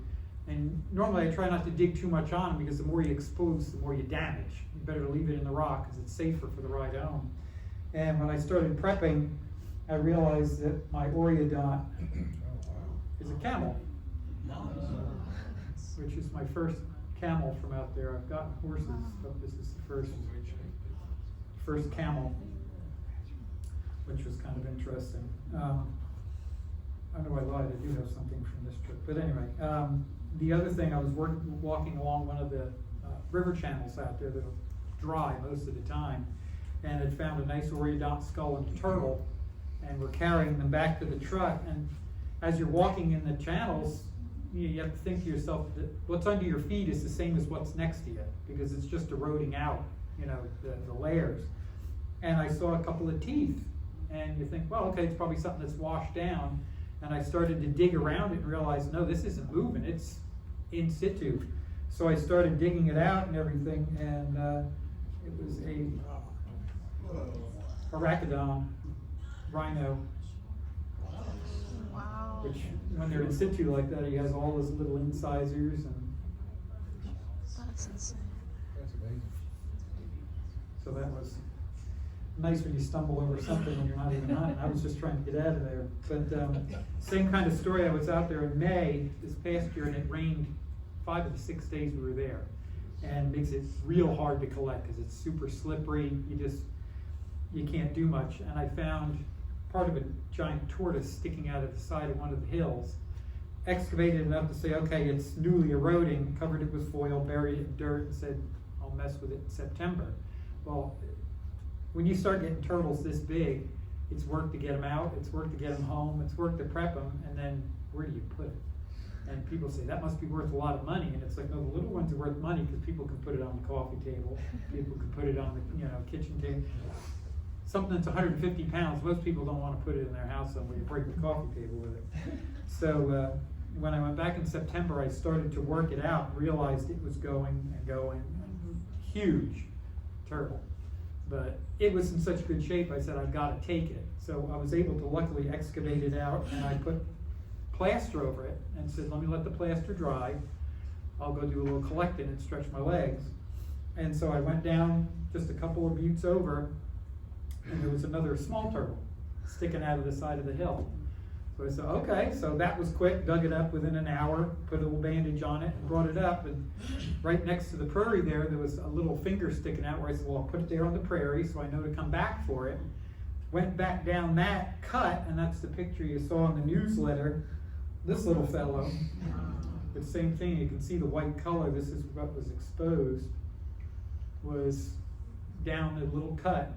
Speaker 7: And normally I try not to dig too much on them, because the more you expose, the more you damage. You better leave it in the rock, because it's safer for the ride home. And when I started prepping, I realized that my Oreodont is a camel, which is my first camel from out there. I've gotten horses, but this is the first camel, which was kind of interesting. I know I lied, I do have something from this trip. But anyway, the other thing, I was walking along one of the river channels out there that are dry most of the time, and had found a nice Oreodont skull and turtle, and we're carrying them back to the truck. And as you're walking in the channels, you have to think to yourself that what's under your feet is the same as what's next to you, because it's just eroding out, you know, the layers. And I saw a couple of teeth, and you think, well, okay, it's probably something that's washed down. And I started to dig around it and realized, no, this isn't moving, it's in situ. So I started digging it out and everything, and it was a Arachidon rhino,
Speaker 8: Wow.
Speaker 7: which when they're in situ like that, he has all his little incisors, and
Speaker 8: That's insane.
Speaker 6: That's amazing.
Speaker 7: so that was nice when you stumble over something and you're not even hunting. I was just trying to get out of there. But same kind of story. I was out there in May this past year, and it rained 5 of the 6 days we were there, and makes it real hard to collect because it's super slippery. You can't do much. And I found part of a giant tortoise sticking out of the side of one of the hills. Excavated enough to say, okay, it's newly eroding, covered it with foil, buried it in dirt, and said, I'll mess with it in September. Well, when you start getting turtles this big, it's work to get them out, it's work to get them home, it's work to prep them, and then where do you put it? And people say, that must be worth a lot of money, and it's like, no, the little ones are worth money because people can put it on the coffee table, people can put it on the kitchen table. Something that's 150 pounds, most people don't want to put it in their house somewhere, you break the coffee table with it. So when I went back in September, I started to work it out, realized it was going and going, huge turtle. But it was in such good shape, I said, I've got to take it. So I was able to luckily excavate it out, and I put plaster over it and said, let me let the plaster dry. I'll go do a little collecting and stretch my legs. And so I went down just a couple of buttes over, and there was another small turtle sticking out of the side of the hill. So I said, okay, so that was quick, dug it up within an hour, put a little bandage on it, and brought it up. And right next to the prairie there was a little finger sticking out where I said, well, I'll put it there on the prairie so I know to come back for it. Went back down that cut, and that's the picture you saw in the newsletter. This little fellow, the same thing, you can see the white color, this is what was exposed, was down the little cut.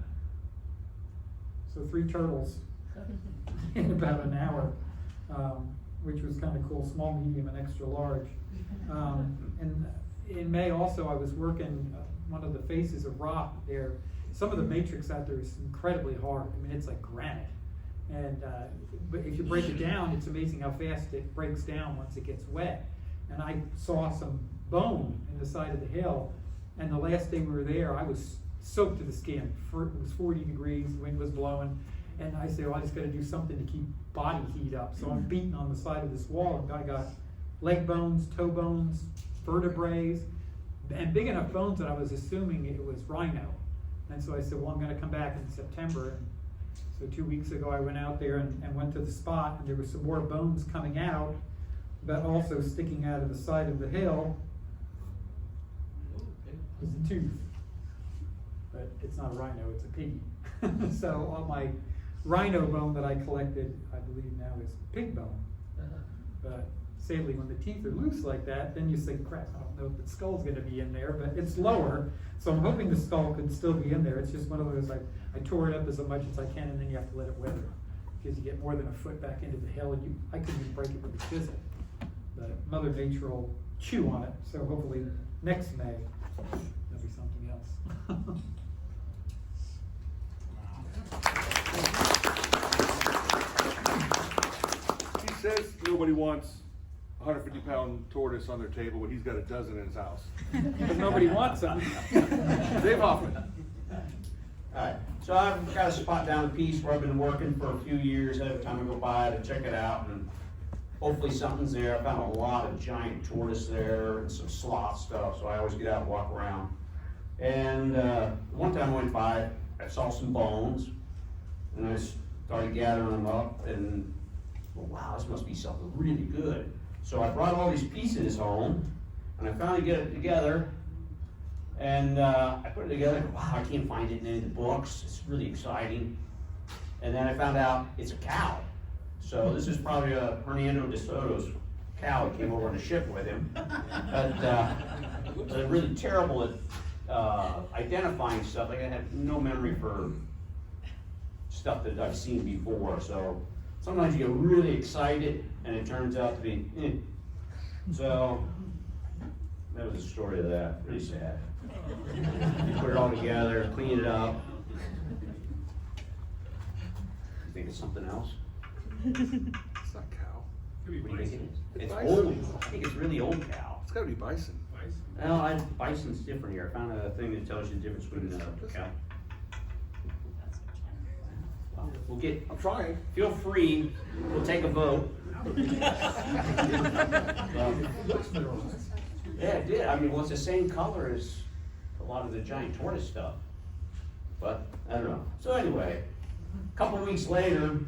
Speaker 7: So 3 turtles in about an hour, which was kind of cool, small, medium, and extra large. And in May also, I was working one of the faces of rock there. Some of the matrix out there is incredibly hard. I mean, it's like granite. And but if you break it down, it's amazing how fast it breaks down once it gets wet. And I saw some bone in the side of the hill. And the last day we were there, I was soaked to the skin. It was 40 degrees, the wind was blowing. And I said, well, I just got to do something to keep body heat up. So I'm beating on the side of this wall, and I got leg bones, toe bones, vertebrae, and big enough bones that I was assuming it was rhino. And so I said, well, I'm going to come back in September. And so 2 weeks ago, I went out there and went to the spot, and there were some more bones coming out, but also sticking out of the side of the hill was a tooth. But it's not a rhino, it's a piggy. So all my rhino bone that I collected, I believe now is pig bone. But sadly, when the teeth are loose like that, then you say, crap, I don't know if the skull's gonna be in there, but it's lower. So I'm hoping the skull could still be in there. It's just one of those, I tore it up as much as I can, and then you have to let it weather. Because you get more than a foot back into the hill, and I couldn't even break it with a chisel. But Mother Nature will chew on it, so hopefully next May, there'll be something else.
Speaker 1: He says nobody wants a 150-pound tortoise on their table when he's got a dozen in his house.
Speaker 7: But nobody wants them.
Speaker 1: Dave Hoffman.
Speaker 9: Alright, so I've got a spot down in Peace where I've been working for a few years. Every time I go by to check it out, and hopefully something's there. I found a lot of giant tortoise there and some sloth stuff, so I always get out and walk around. And one time I went by, I saw some bones, and I started gathering them up, and well, wow, this must be something really good. So I brought all these pieces home, and I finally get it together. And I put it together, wow, I can't find it in any of the books. It's really exciting. And then I found out it's a cow. So this is probably a Hernando de Soto's cow that came over on a ship with him. But they're really terrible at identifying stuff. Like I have no memory for stuff that I've seen before. So sometimes you get really excited and it turns out to be, So that was the story of that. Pretty sad. Put it all together, clean it up. You think it's something else?
Speaker 1: It's not cow.
Speaker 9: What do you think it is?
Speaker 1: It's
Speaker 9: It's
Speaker 1: bison.
Speaker 9: old. I think it's really old cow.
Speaker 1: It's gotta be bison.
Speaker 9: Well, bison's different here. I found a thing that tells you the difference between the cow. Well, we'll get,
Speaker 1: I'm trying.
Speaker 9: feel free, we'll take a vote. Yeah, it did. I mean, well, it's the same color as a lot of the giant tortoise stuff. But, I don't know. So anyway, a couple weeks later,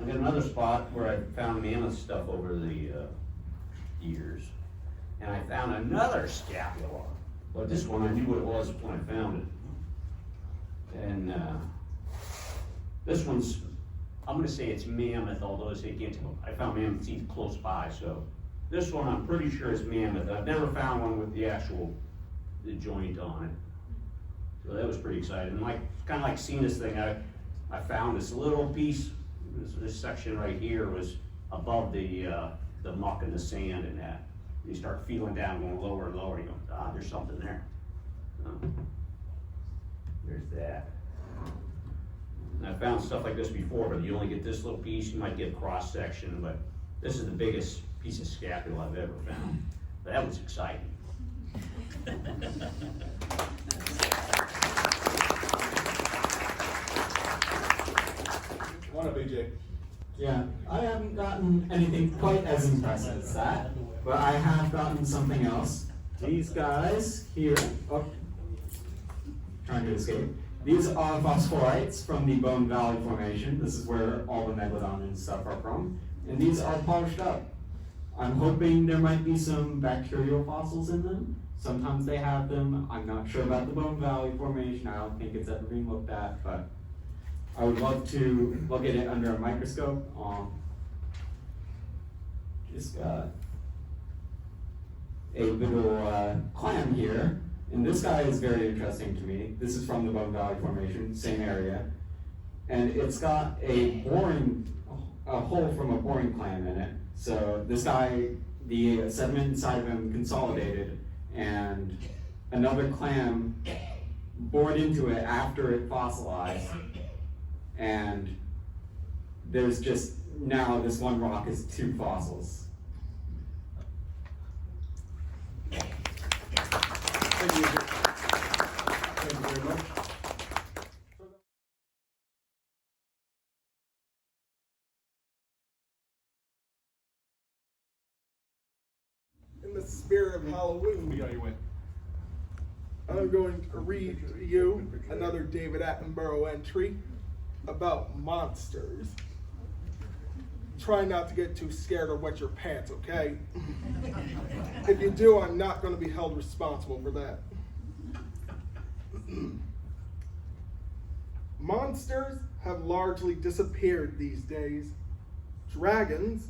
Speaker 9: I got another spot where I found mammoth stuff over the years. And I found another scapula. But this one, I knew what it was when I found it. And this one's, I'm gonna say it's mammoth, although I can't tell. I found mammoth teeth close by, so. This one, I'm pretty sure is mammoth. I've never found one with the joint on it. So that was pretty exciting. Like, kind of like seeing this thing, I found this little piece, this section right here was above the muck and the sand and that. You start feeling down, going lower and lower, and you go, there's something there. There's that. And I found stuff like this before, but you only get this little piece, you might get a cross section, but this is the biggest piece of scapula I've ever found. But that was exciting.
Speaker 1: Come on up, AJ.
Speaker 10: Yeah, I haven't gotten anything quite as impressive as that, but I have gotten something else. These guys here, trying to escape. These are phosphorites from the Bone Valley Formation. This is where all the megalodon and stuff are from. And these are polished up. I'm hoping there might be some bacterial fossils in them. Sometimes they have them. I'm not sure about the Bone Valley Formation. I don't think it's ever been looked at, but I would love to look at it under a microscope. Just got a little clam here. And this guy is very interesting to me. This is from the Bone Valley Formation, same area. And it's got a hole from a boring clam in it. So this guy, the sediment inside of him consolidated, and another clam bored into it after it fossilized. And there's just, now this one rock is 2 fossils.
Speaker 1: Thank you. Thank you very much.
Speaker 11: In the spirit of Halloween,
Speaker 1: We got your way.
Speaker 11: I'm going to read you another David Attenborough entry about monsters. Try not to get too scared or wet your pants, okay? If you do, I'm not going to be held responsible for that. Monsters have largely disappeared these days. Dragons,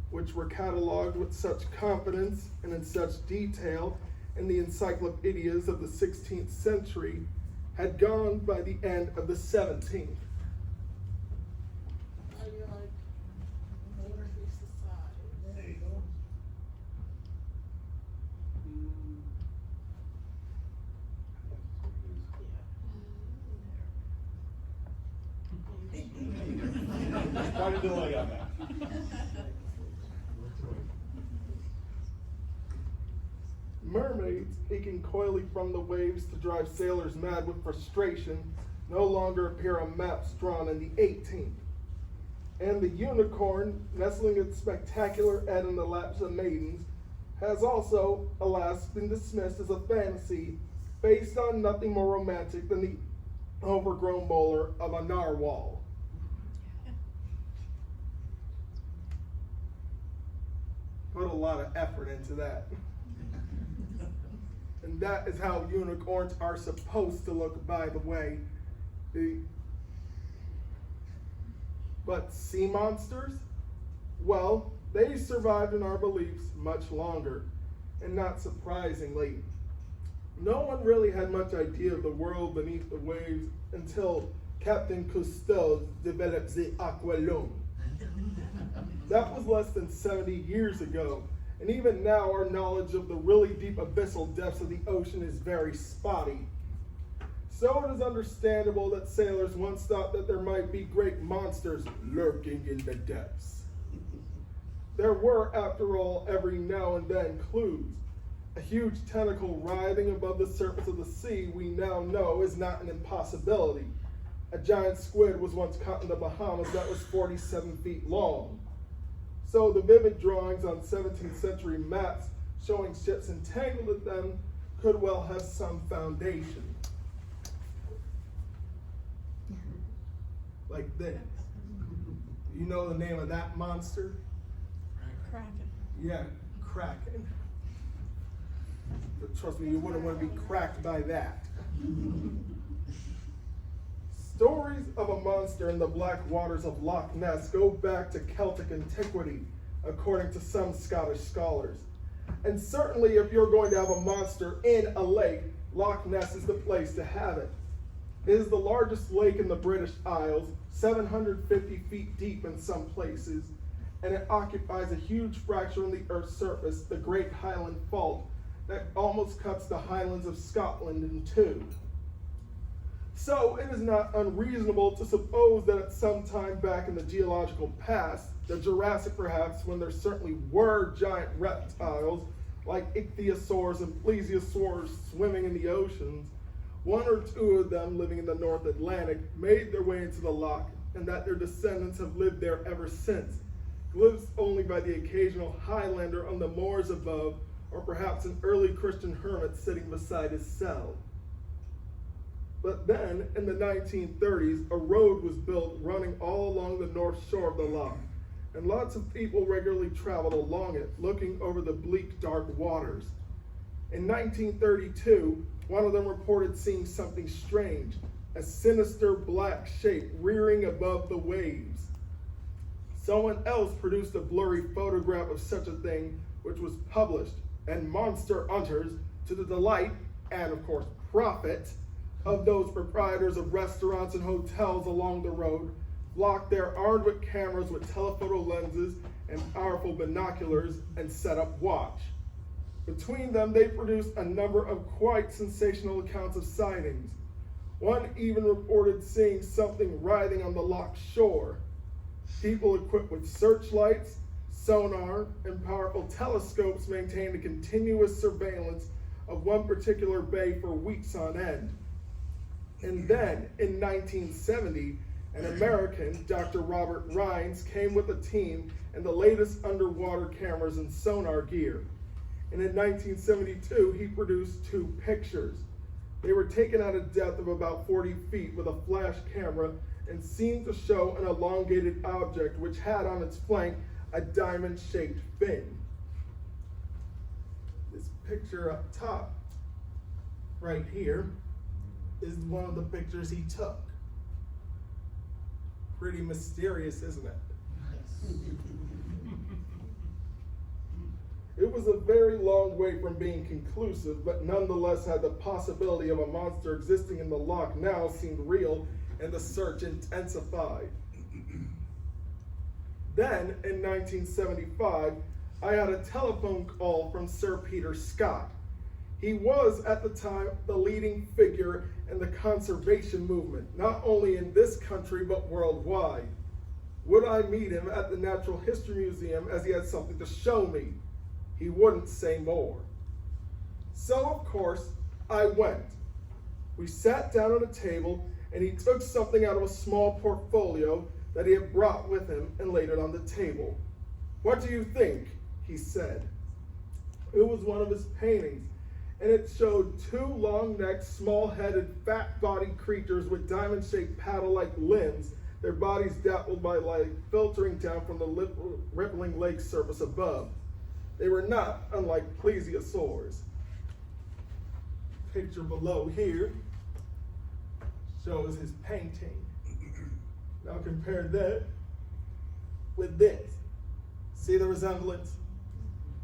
Speaker 11: which were cataloged with such confidence and in such detail in the encyclopedias of the 16th century, had gone by the end of the 17th.
Speaker 1: Quite a delay on that.
Speaker 11: Mermaids, aching coyly from the waves to drive sailors mad with frustration, no longer appear on maps drawn in the 18th. And the unicorn, nestling its spectacular head in the laps of maidens, has also, alas, been dismissed as a fantasy based on nothing more romantic than the overgrown bowler of a narwhal. Put a lot of effort into that. And that is how unicorns are supposed to look, by the way. But sea monsters? Well, they survived in our beliefs much longer. And not surprisingly, no one really had much idea of the world beneath the waves until Captain Cousteau developed the aqualung. That was less than 70 years ago, and even now our knowledge of the really deep abyssal depths of the ocean is very spotty. So it is understandable that sailors once thought that there might be great monsters lurking in the depths. There were, after all, every now and then clues, A huge tentacle writhing above the surface of the sea we now know is not an impossibility. A giant squid was once caught in the Bahamas that was 47 feet long. So the vivid drawings on 17th century maps showing ships entangled with them could well have some foundation. Like this. You know the name of that monster?
Speaker 8: Kraken.
Speaker 11: Yeah, Kraken. But trust me, you wouldn't want to be cracked by that. Stories of a monster in the black waters of Loch Ness go back to Celtic antiquity, according to some Scottish scholars. And certainly if you're going to have a monster in a lake, Loch Ness is the place to have it. It is the largest lake in the British Isles, 750 feet deep in some places, and it occupies a huge fracture in the Earth's surface, the Great Highland Fault, that almost cuts the Highlands of Scotland in two. So it is not unreasonable to suppose that at some time back in the geological past, the Jurassic perhaps, when there certainly were giant reptiles like ichthyosaurs and plesiosaurs swimming in the oceans, one or two of them living in the North Atlantic made their way into the loch, and that their descendants have lived there ever since, glimpsed only by the occasional Highlander on the moors above, or perhaps an early Christian hermit sitting beside his cell. But then, in the 1930s, a road was built running all along the north shore of the loch, and lots of people regularly traveled along it, looking over the bleak, dark waters. In 1932, one of them reported seeing something strange, a sinister black shape rearing above the waves. Someone else produced a blurry photograph of such a thing, which was published, and monster hunters, to the delight, and of course profit, of those proprietors of restaurants and hotels along the road, flocked there armed with cameras with telephoto lenses and powerful binoculars, and set up watch. Between them, they produced a number of quite sensational accounts of sightings. One even reported seeing something writhing on the loch shore. People equipped with searchlights, sonar, and powerful telescopes maintained a continuous surveillance of one particular bay for weeks on end. And then, in 1970, an American, Dr. Robert Rines, came with a team and the latest underwater cameras and sonar gear. And in 1972, he produced two pictures. They were taken at a depth of about 40 feet with a flash camera and seemed to show an elongated object which had on its flank a diamond-shaped fin. This picture up top, right here, is one of the pictures he took. Pretty mysterious, isn't it? It was a very long way from being conclusive, but nonetheless had the possibility of a monster existing in the loch now seemed real, and the search intensified. Then, in 1975, I had a telephone call from Sir Peter Scott. He was, at the time, the leading figure in the conservation movement, not only in this country, but worldwide. Would I meet him at the Natural History Museum, as he had something to show me? He wouldn't say more. So, of course, I went. We sat down at a table, and he took something out of a small portfolio that he had brought with him and laid it on the table. "What do you think?" he said. It was one of his paintings, and it showed two long-necked, small-headed, fat-bodied creatures with diamond-shaped paddle-like limbs, their bodies dappled by light filtering down from the rippling lake surface above. They were not unlike plesiosaurs. Picture below here shows his painting. Now compare that with this. See the resemblance?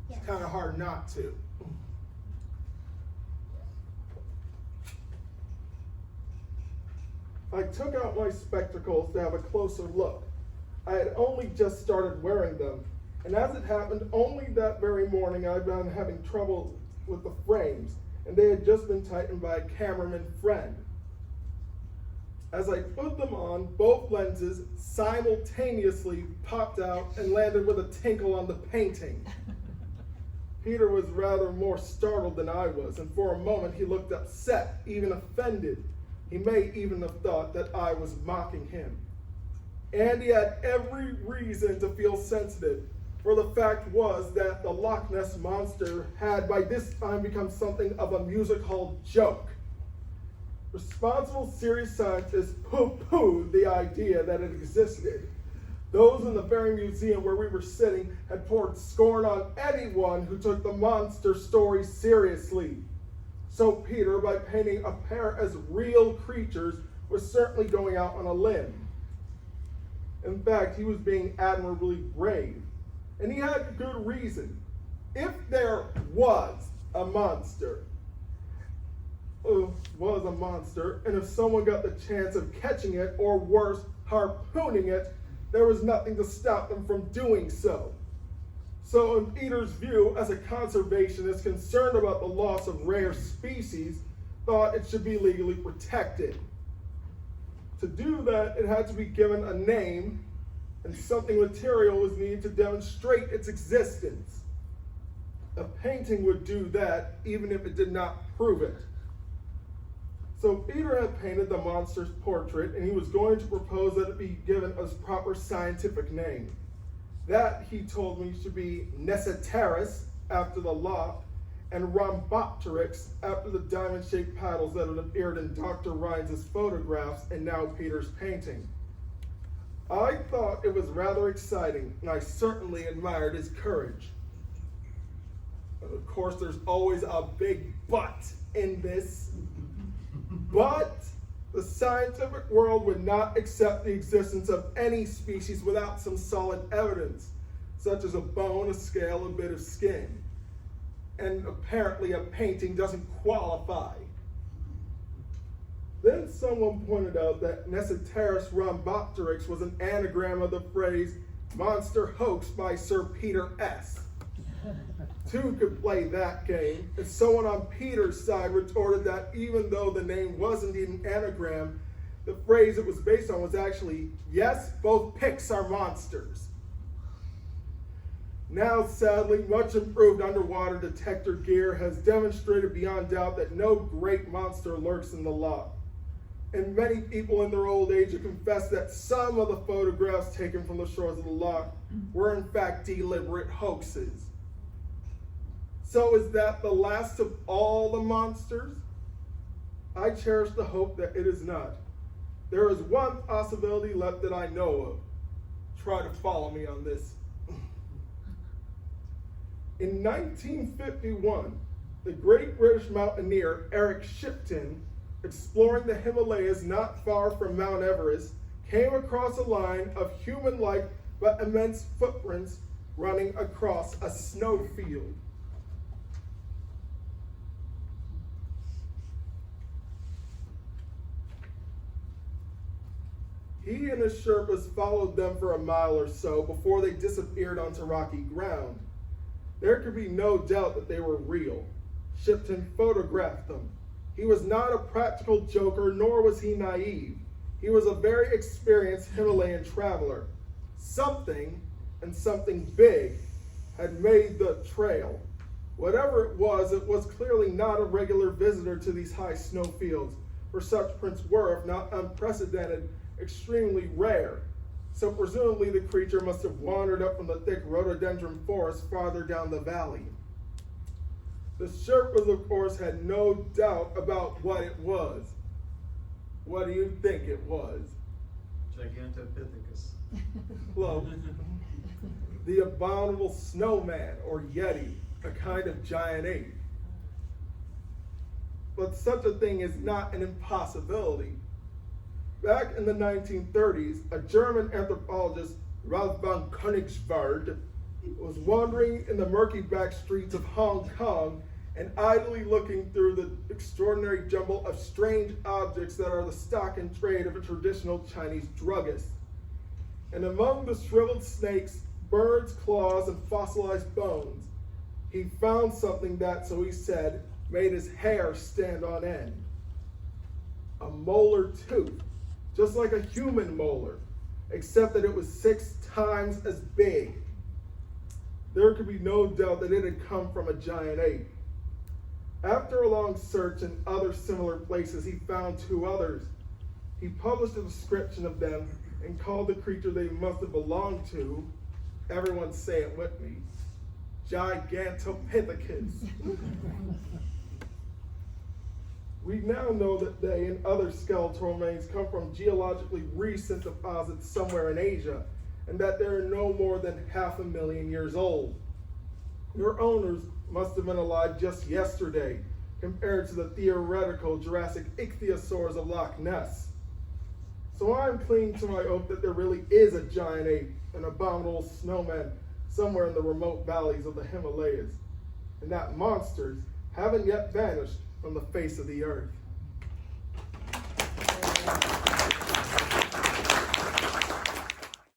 Speaker 8: Yes.
Speaker 11: It's kind of hard not to. I took out my spectacles to have a closer look. I had only just started wearing them, and as it happened, only that very morning I'd been having trouble with the frames, and they had just been tightened by a cameraman friend. As I put them on, both lenses simultaneously popped out and landed with a tinkle on the painting. Peter was rather more startled than I was, and for a moment he looked upset, even offended. He may even have thought that I was mocking him. And he had every reason to feel sensitive, for the fact was that the Loch Ness Monster had by this time become something of a music hall joke. Responsible, serious scientists pooh-poohed the idea that it existed. Those in the very museum where we were sitting had poured scorn on anyone who took the monster story seriously. So Peter, by painting a pair as real creatures, was certainly going out on a limb. In fact, he was being admirably brave. And he had good reason. If there was a monster, and if someone got the chance of catching it, or worse, harpooning it, there was nothing to stop them from doing so. So in Peter's view, as a conservationist concerned about the loss of rare species, thought it should be legally protected. To do that, it had to be given a name, and something material was needed to demonstrate its existence. A painting would do that, even if it did not prove it. So Peter had painted the monster's portrait, and he was going to propose that it be given a proper scientific name. That, he told me, should be Necetaris, after the loch, and Rhombopteryx, after the diamond-shaped paddles that had appeared in Dr. Rhines's photographs and now Peter's painting. I thought it was rather exciting, and I certainly admired his courage. But of course, there's always a big but in this. But the scientific world would not accept the existence of any species without some solid evidence, such as a bone, a scale, a bit of skin. And apparently a painting doesn't qualify. Then someone pointed out that Necetaris Rhombopteryx was an anagram of the phrase monster hoax by Sir Peter S. Two could play that game, and someone on Peter's side retorted that even though the name was indeed an anagram, the phrase it was based on was actually, yes, both pics are monsters. Now, sadly, much improved underwater detector gear has demonstrated beyond doubt that no great monster lurks in the loch. And many people in their old age have confessed that some of the photographs taken from the shores of the loch were in fact deliberate hoaxes. So is that the last of all the monsters? I cherish the hope that it is not. There is one possibility left that I know of. Try to follow me on this. In 1951, the great British mountaineer Eric Shipton, exploring the Himalayas not far from Mount Everest, came across a line of human-like but immense footprints running across a snowfield. He and his Sherpas followed them for a mile or so before they disappeared onto rocky ground. There could be no doubt that they were real. Shipton photographed them. He was not a practical joker, nor was he naive. He was a very experienced Himalayan traveler. Something, and something big, had made the trail. Whatever it was clearly not a regular visitor to these high snowfields, for such prints were, if not unprecedented, extremely rare. So presumably the creature must have wandered up from the thick rhododendron forest farther down the valley. The Sherpas, of course, had no doubt about what it was. What do you think it was?
Speaker 12: Gigantopithecus.
Speaker 11: Close. The abominable snowman, or yeti, a kind of giant ape. But such a thing is not an impossibility. Back in the 1930s, a German anthropologist, Ralph von Königswald, was wandering in the murky back streets of Hong Kong and idly looking through the extraordinary jumble of strange objects that are the stock in trade of a traditional Chinese druggist. And among the shriveled snakes, birds' claws, and fossilized bones, he found something that, so he said, made his hair stand on end. A molar tooth, just like a human molar, except that it was 6 times as big. there could be no doubt that it had come from a giant ape. After a long search in other similar places, he found 2 others. He published a description of them and called the creature they must have belonged to, everyone say it with me, Gigantopithecus. We now know that they and other skeletal remains come from geologically recent deposits somewhere in Asia, and that they are no more than 500,000 years old. Their owners must have been alive just yesterday, compared to the theoretical Jurassic ichthyosaurs of Loch Ness. So I'm clinging to my oath that there really is a giant ape, an abominable snowman, somewhere in the remote valleys of the Himalayas, and that monsters haven't yet vanished from the face of the earth.